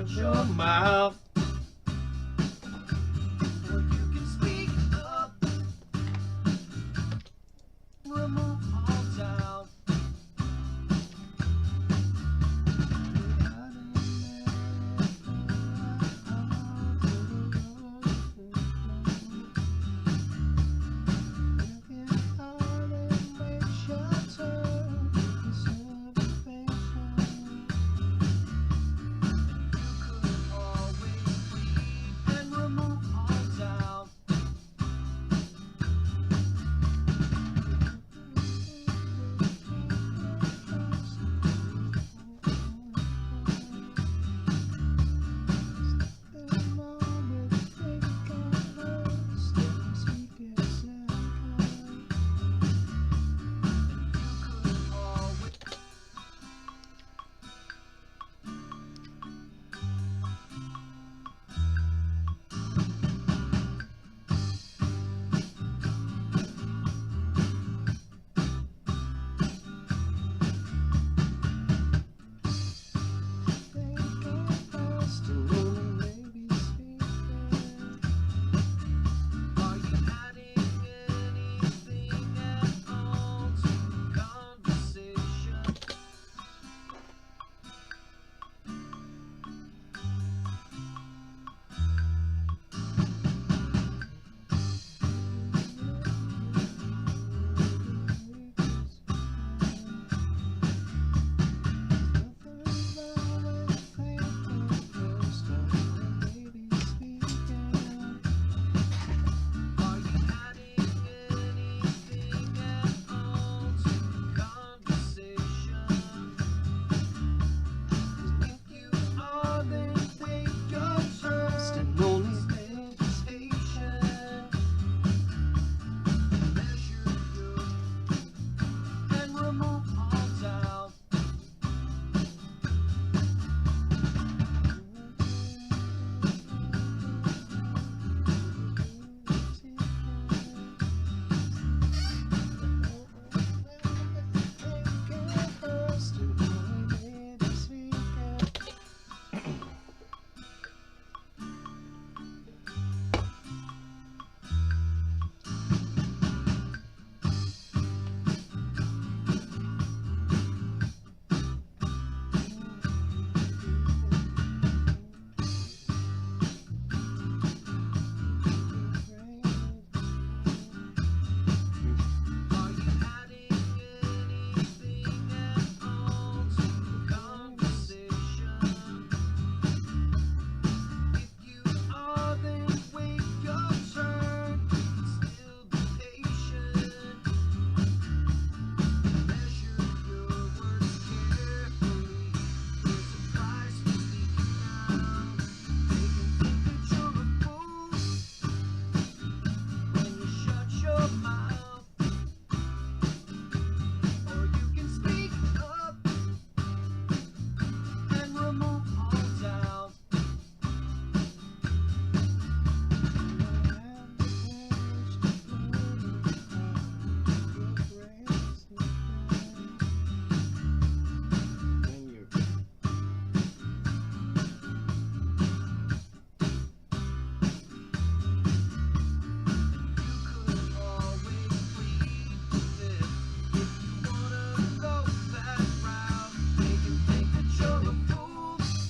shut your mouth. Or you can speak up. Remove all doubt.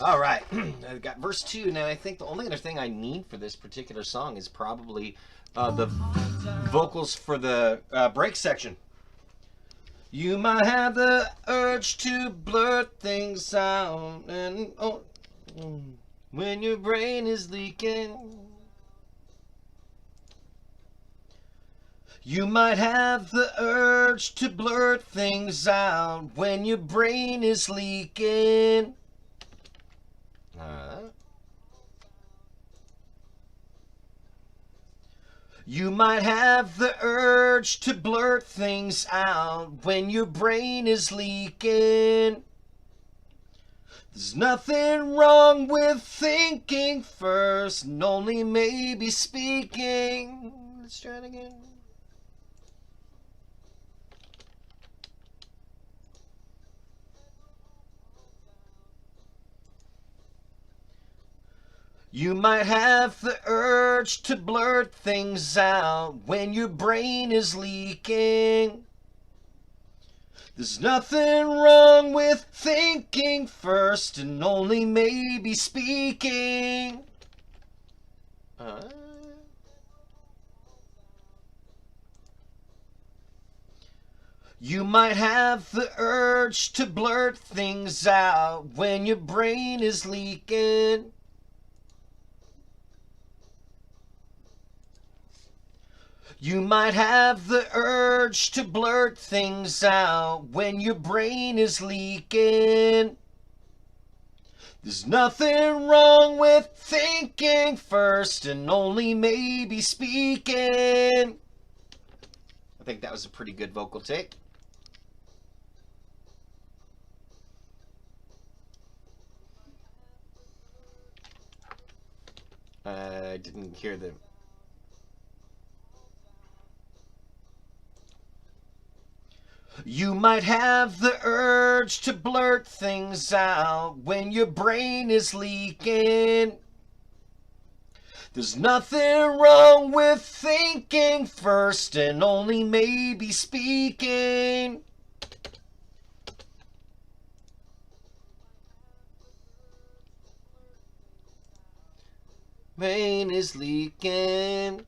All right, I've got verse 2, and I think the only other thing I need for this particular song is probably the vocals for the break section. You might have the urge to blurt things out, and when your brain is leaking. You might have the urge to blurt things out when your brain is leaking. You might have the urge to blurt things out when your brain is leaking. There's nothing wrong with thinking first and only maybe speaking. Let's try it again. You might have the urge to blurt things out when your brain is leaking. There's nothing wrong with thinking first and only maybe speaking. You might have the urge to blurt things out when your brain is leaking. You might have the urge to blurt things out when your brain is leaking. There's nothing wrong with thinking first and only maybe speaking. I think that was a pretty good vocal take. I didn't hear the... You might have the urge to blurt things out when your brain is leaking. There's nothing wrong with thinking first and only maybe speaking. Brain is leaking.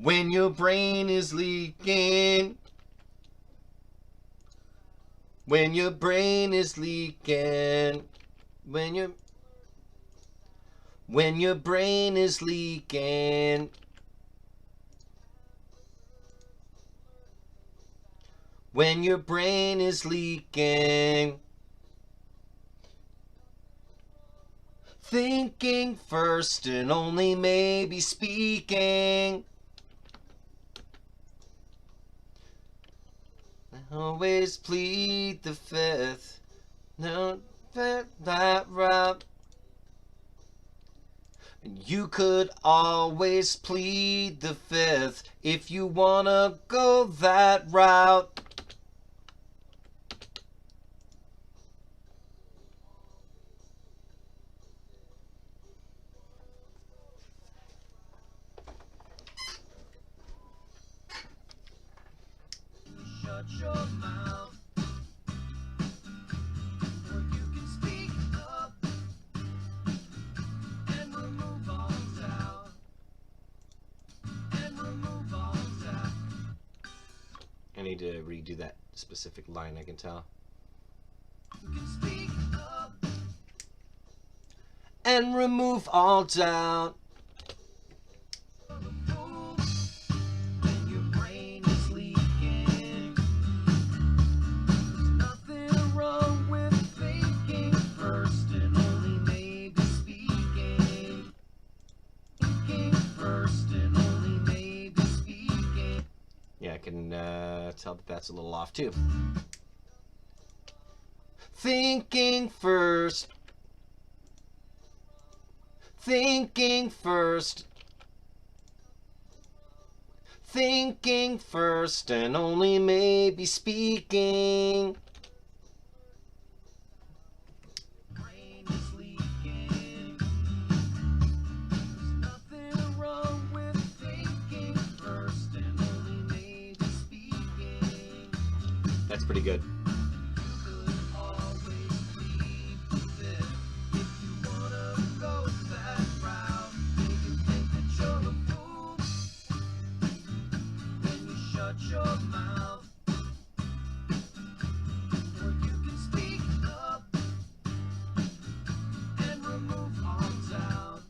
When your brain is leaking. When your brain is leaking. When your brain is leaking. When your brain is leaking. Thinking first and only maybe speaking. Always plead the fifth. No, that route. You could always plead the fifth if you wanna go that route. Shut your mouth, or you can speak up and remove all doubt. And remove all doubt. I need to redo that specific line, I can tell. You can speak up and remove all doubt. I can tell that that's a little off too. Thinking first. Thinking first. Thinking first and only maybe speaking. Brain is leaking. There's nothing wrong with thinking first and only maybe speaking. That's pretty good. Your mouth, or you can speak up and remove all doubt.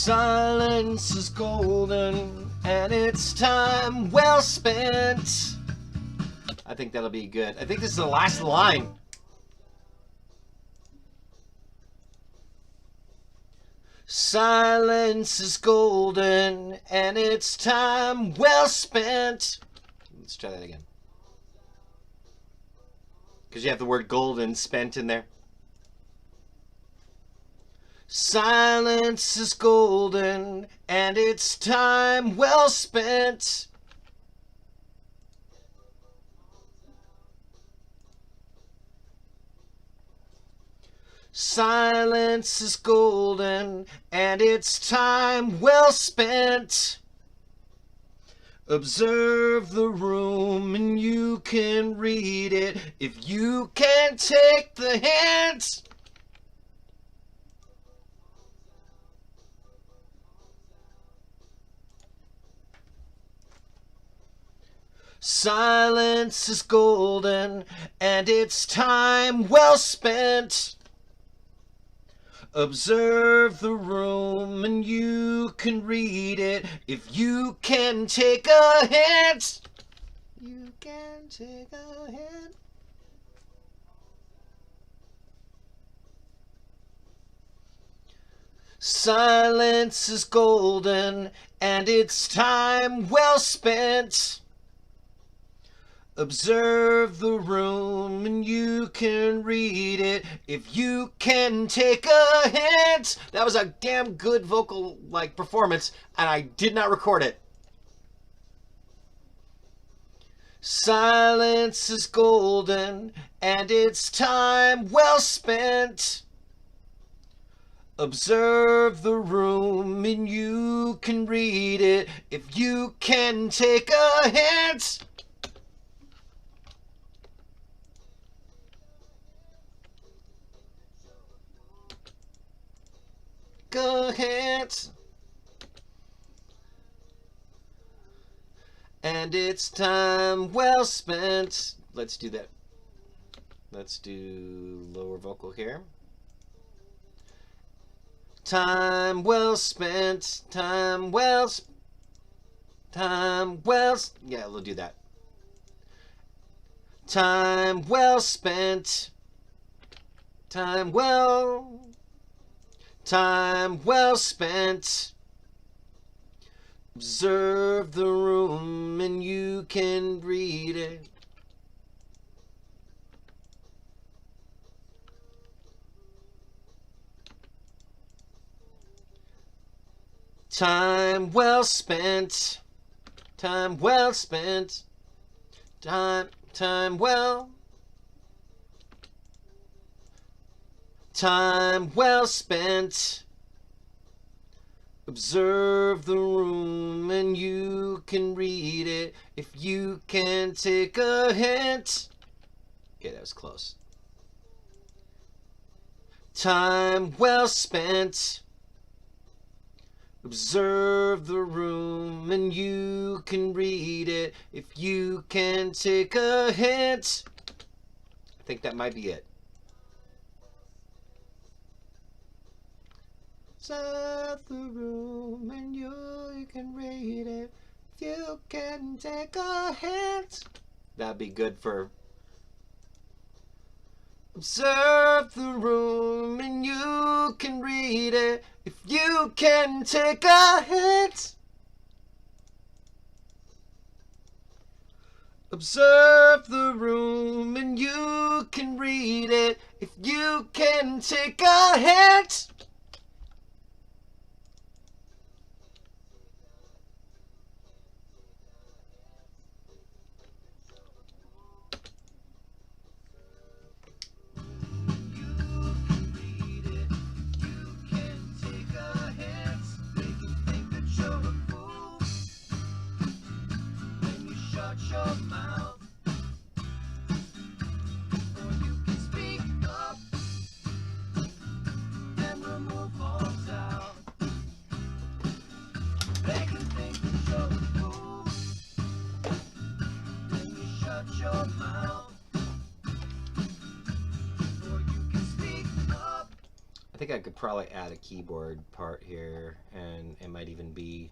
Silence is golden, and it's time well spent. I think that'll be good. I think this is the last line. Silence is golden, and it's time well spent. Let's try that again. Because you have the word golden spent in there. Silence is golden, and it's time well spent. Silence is golden, and it's time well spent. Observe the room, and you can read it if you can take the hint. Silence is golden, and it's time well spent. Observe the room, and you can read it if you can take a hint. You can take a hint. Silence is golden, and it's time well spent. Observe the room, and you can read it if you can take a hint. That was a damn good vocal performance, and I did not record it. Silence is golden, and it's time well spent. Observe the room, and you can read it if you can take a hint. Go ahead. And it's time well spent. Let's do that. Let's do lower vocal here. Time well spent. Time well. Yeah, we'll do that. Time well spent. Time well spent. Observe the room, and you can read it. Time well spent. Time well spent. Time well spent. Observe the room, and you can read it if you can take a hint. Okay, that was close. Time well spent. Observe the room, and you can read it if you can take a hint. I think that might be it. Observe the room, and you can read it if you can take a hint. That'd be good for. Observe the room, and you can read it if you can take a hint. Observe the room, and you can read it if you can take a hint. think I could probably add a keyboard part here, and it might even be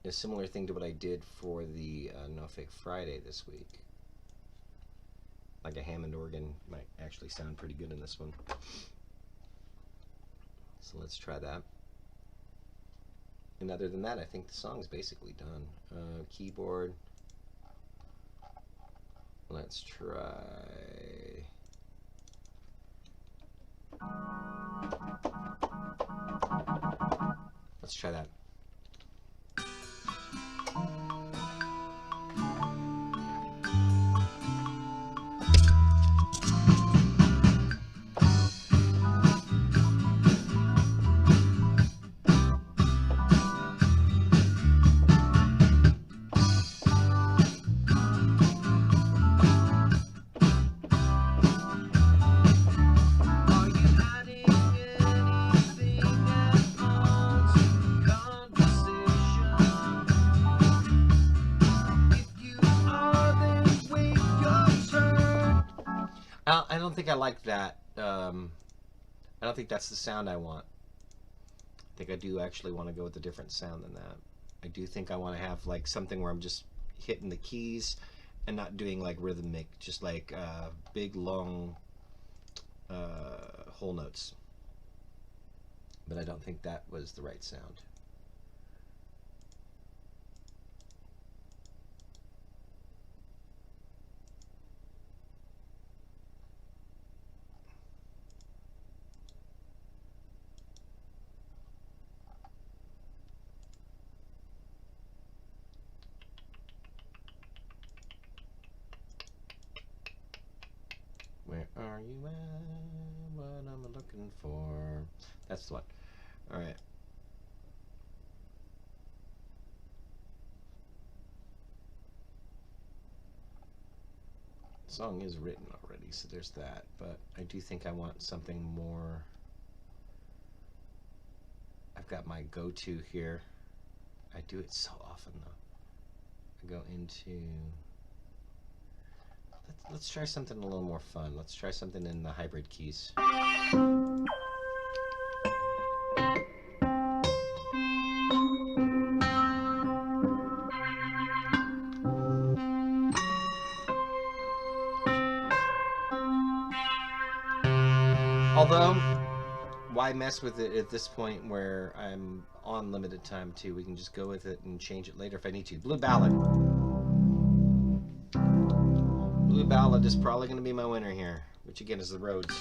a similar thing to what I did for the No Fake Friday this week. Like a Hammond organ might actually sound pretty good in this one. So let's try that. And other than that, I think the song's basically done. Keyboard. Let's try. Let's try that. I don't think I like that. I don't think that's the sound I want. I think I do actually want to go with a different sound than that. I do think I want to have like something where I'm just hitting the keys and not doing like rhythmic, just like big long whole notes. But I don't think that was the right sound. Where are you at? What I'm looking for? That's the one. All right. The song is written already, so there's that. But I do think I want something more. I've got my go-to here. I do it so often though. I go into. Let's try something a little more fun. Let's try something in the hybrid keys. Although, why mess with it at this point where I'm on limited time too? We can just go with it and change it later if I need to. Blue Ballad. Blue Ballad is probably going to be my winner here, which again is the Rhodes.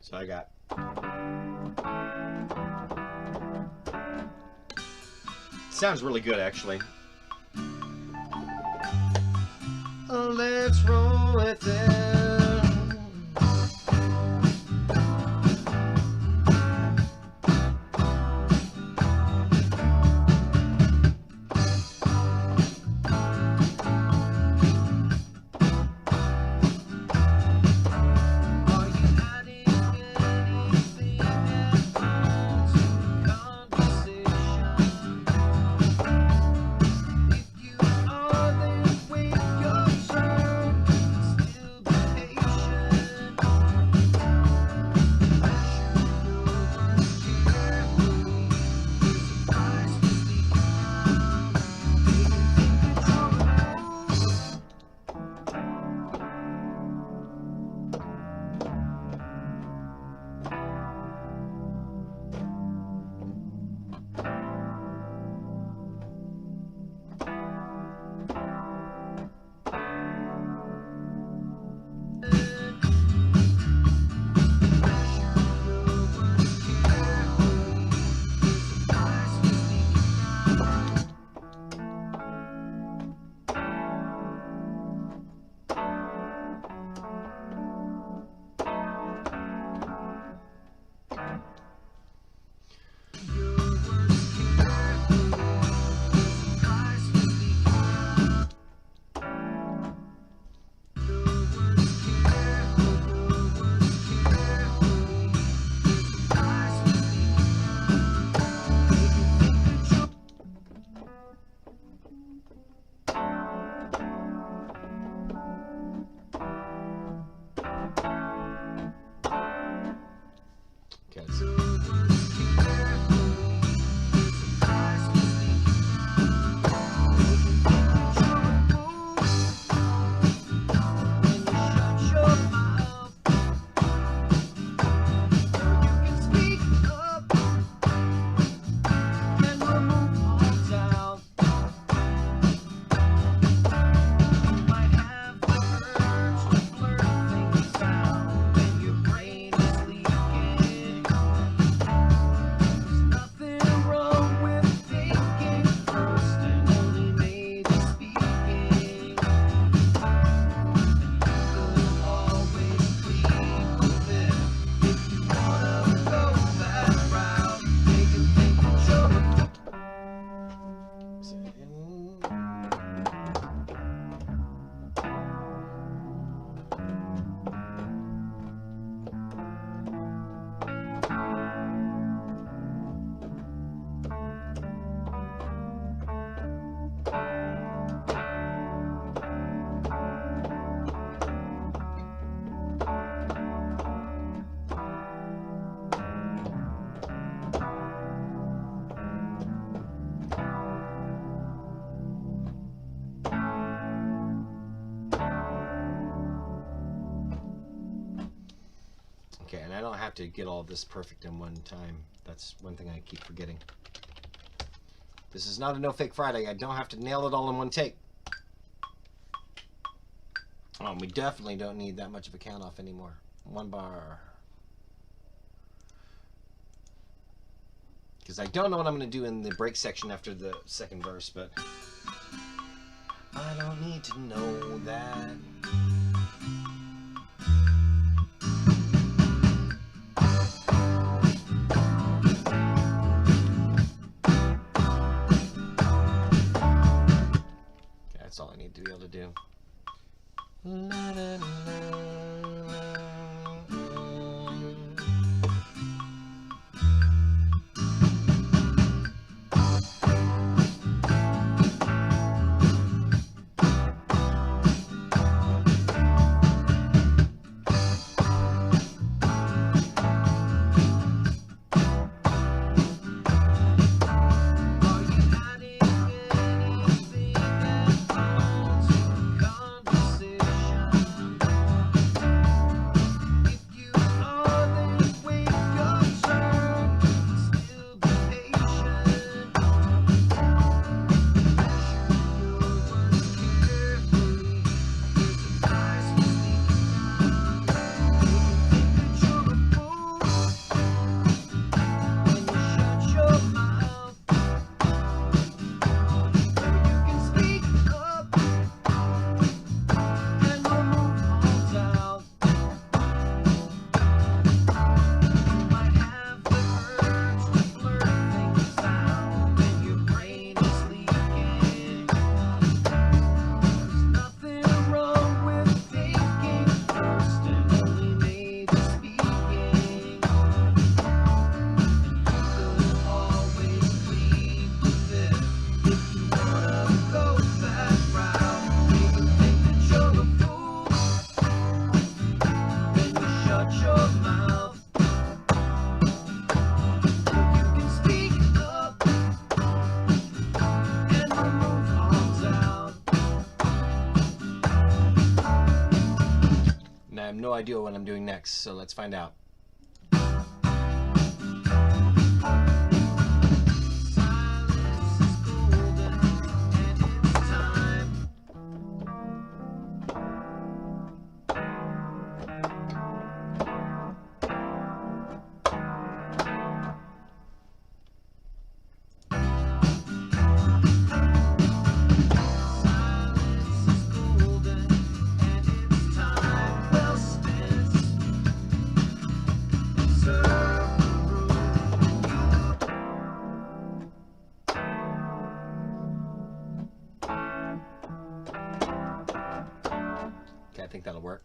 So I got sounds really good actually. Let's roll with it. have to get all this perfect in one time. That's one thing I keep forgetting. This is not a No Fake Friday. I don't have to nail it all in one take. Oh, we definitely don't need that much of a count off anymore. 1 bar. Because I don't know what I'm going to do in the break section after the second verse, but I don't need to know that. Okay, that's all I need to be able to do. La, la, la, la. I have no idea what I'm doing next, so let's find out. Okay, I think that'll work.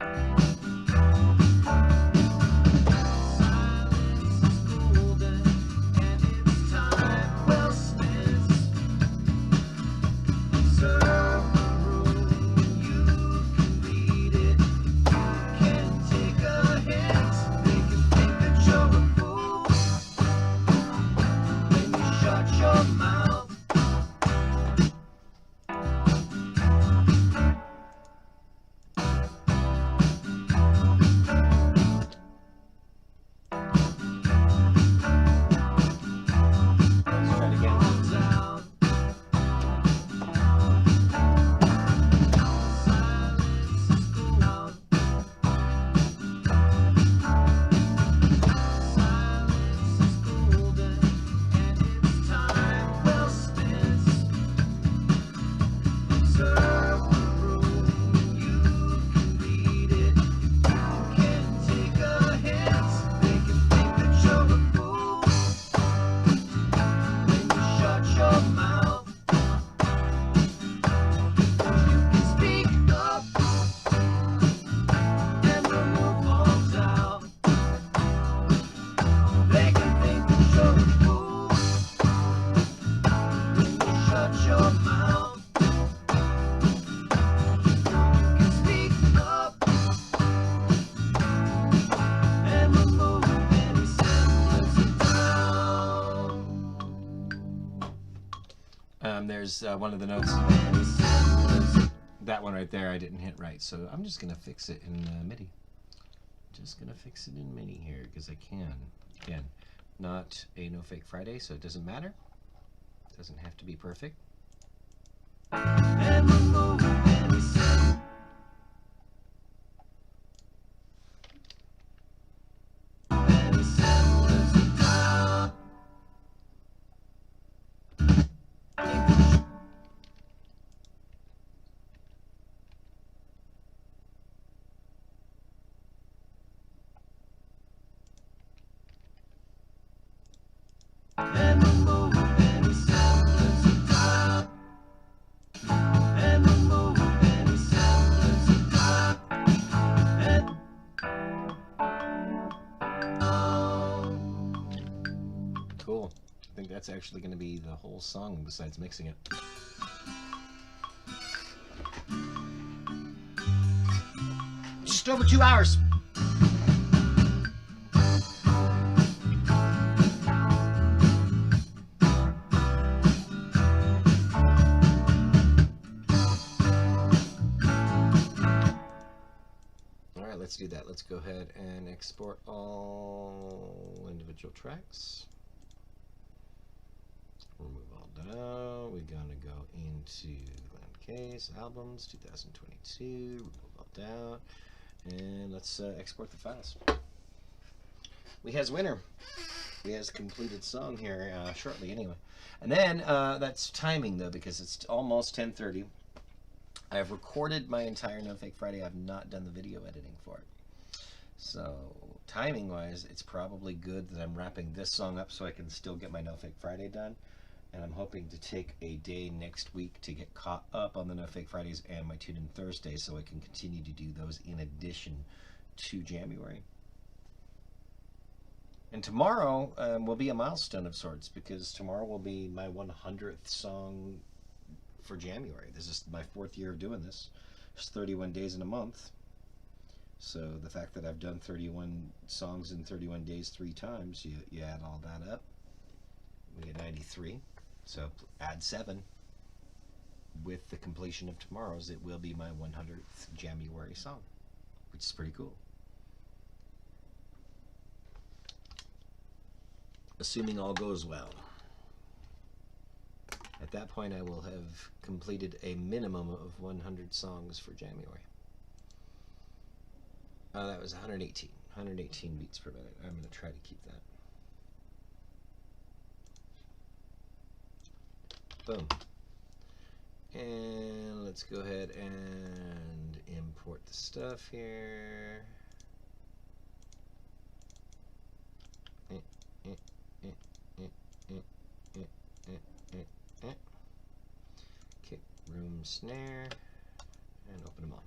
There's one of the notes. That one right there I didn't hit right, so I'm just gonna fix it in MIDI. Just gonna fix it in MIDI here because I can. Again, not a No Fake Friday, so it doesn't matter. It doesn't have to be perfect. And cool. I think that's actually going to be the whole song besides mixing it. Just over 2 hours. Let's do that. Let's go ahead and export all individual tracks. Remove all down. We're gonna go into Glenn Case Albums 2022. Remove all down, and let's export the files. We has winner. We has completed song here shortly anyway, and then that's timing though because it's almost 10:30. I have recorded my entire No Fake Friday. I've not done the video editing for it. So timing wise, it's probably good that I'm wrapping this song up so I can still get my No Fake Friday done. And I'm hoping to take a day next week to get caught up on the No Fake Fridays and my Tune In Thursdays so I can continue to do those in addition to January. And tomorrow will be a milestone of sorts because tomorrow will be my 100th song for January. This is my 4th year of doing this. It's 31 days in a month. So the fact that I've done 31 songs in 31 days 3 times, you add all that up, we get 93. So add 7. With the completion of tomorrow's, it will be my 100th January song, which is pretty cool. Assuming all goes well. At that point, I will have completed a minimum of 100 songs for January. That was 118. 118 beats per minute. I'm going to try to keep that. Boom. And let's go ahead and import the stuff here. Kick, room, snare, and open them all.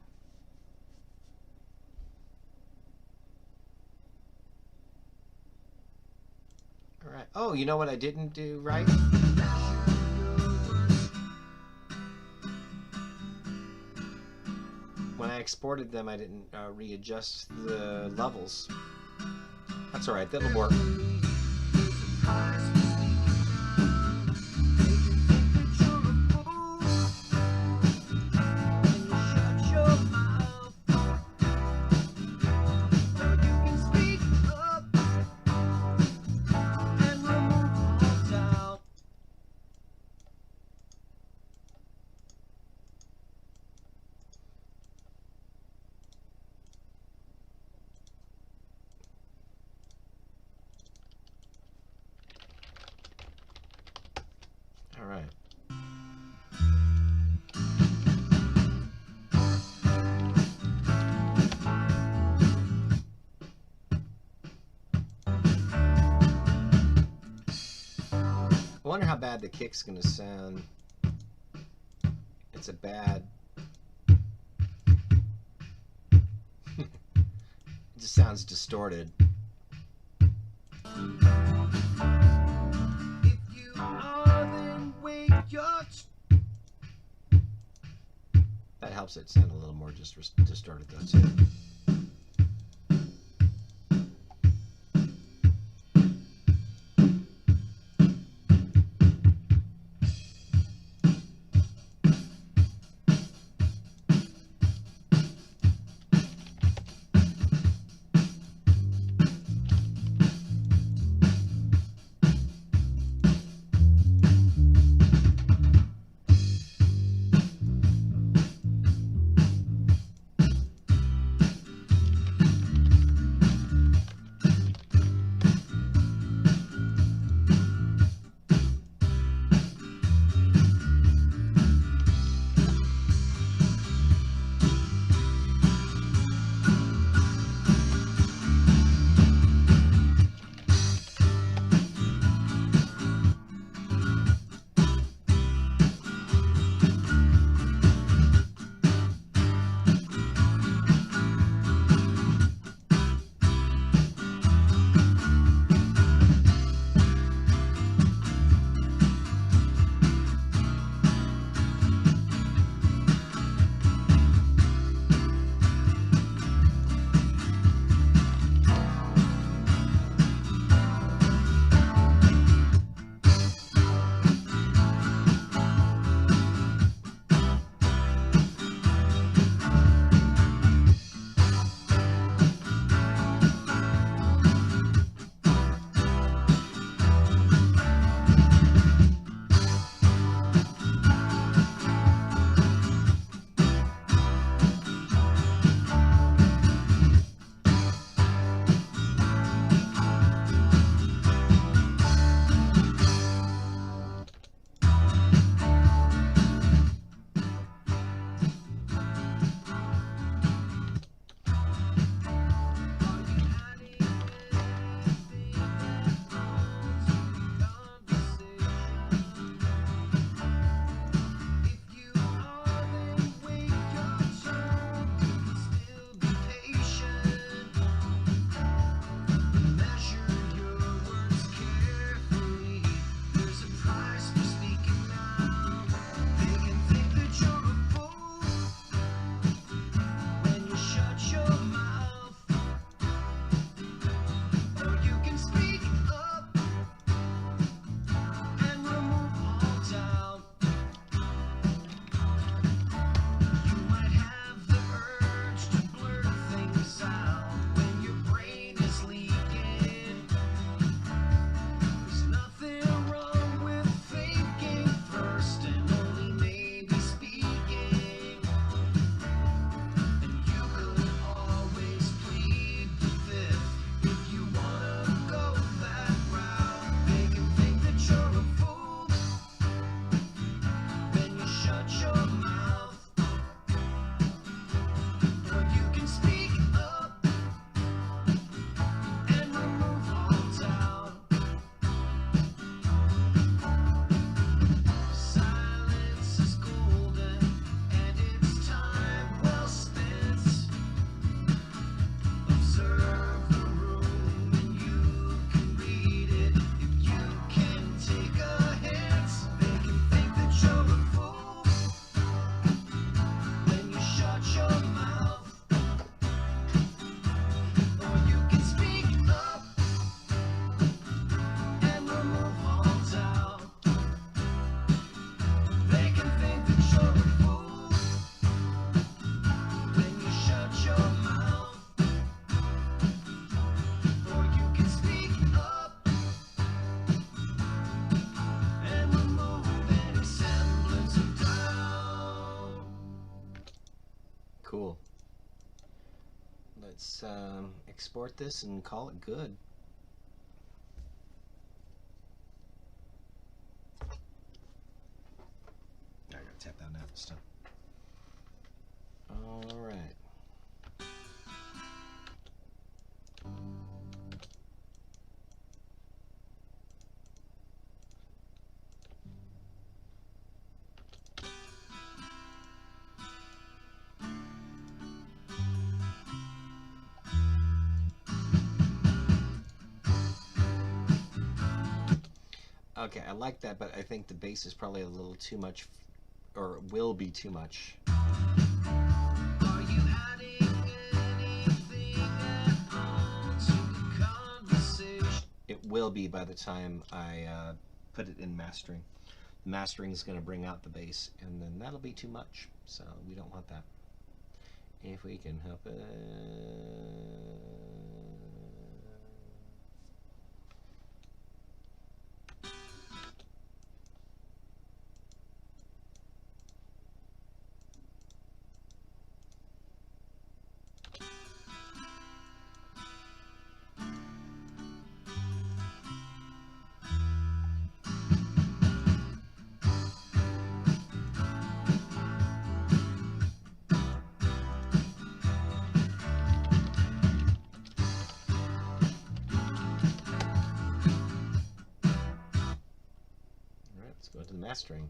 All right. Oh, you know what I didn't do right? When I exported them, I didn't readjust the levels. That's all right. That'll work. All right. I wonder how bad the kick's gonna sound. It's a bad. It just sounds distorted. That helps it sound a little more just distorted though too. let's export this and call it good. I gotta tap that out this time. All right. Okay, I like that, but I think the bass is probably a little too much, or will be too much. Are you adding anything at all to the conversation? It will be by the time I put it in mastering. The mastering is going to bring out the bass, and then that'll be too much, so we don't want that. If we can help it. Go to the mastering.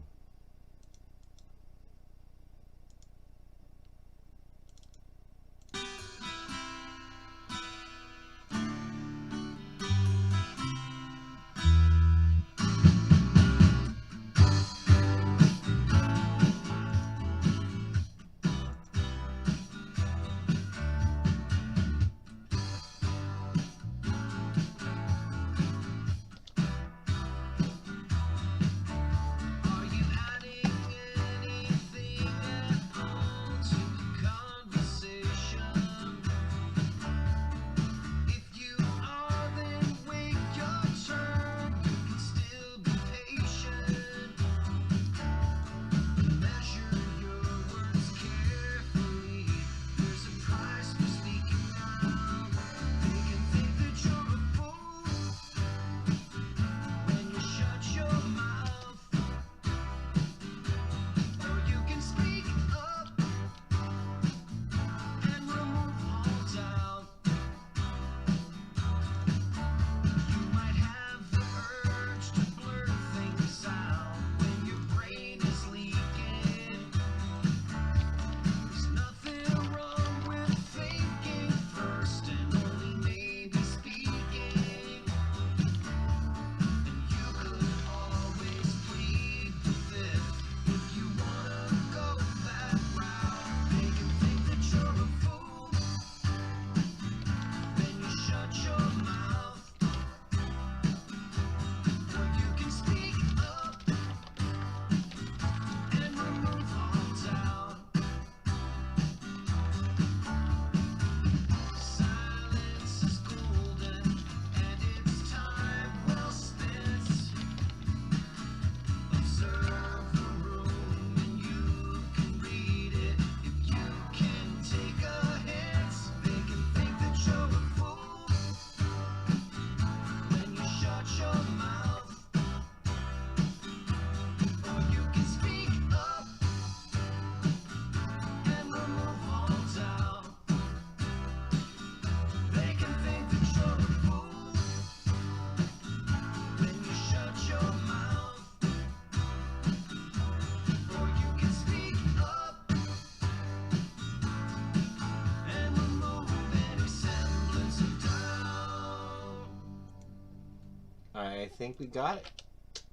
I think we got it.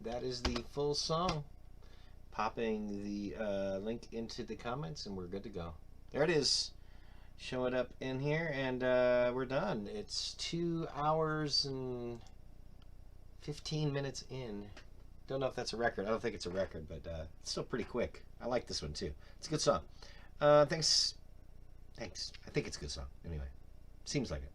That is the full song. Popping the link into the comments and we're good to go. There it is. Show it up in here and we're done. It's 2 hours and 15 minutes in. Don't know if that's a record. I don't think it's a record, but it's still pretty quick. I like this one too. It's a good song. Thanks. I think it's a good song. Anyway, seems like it.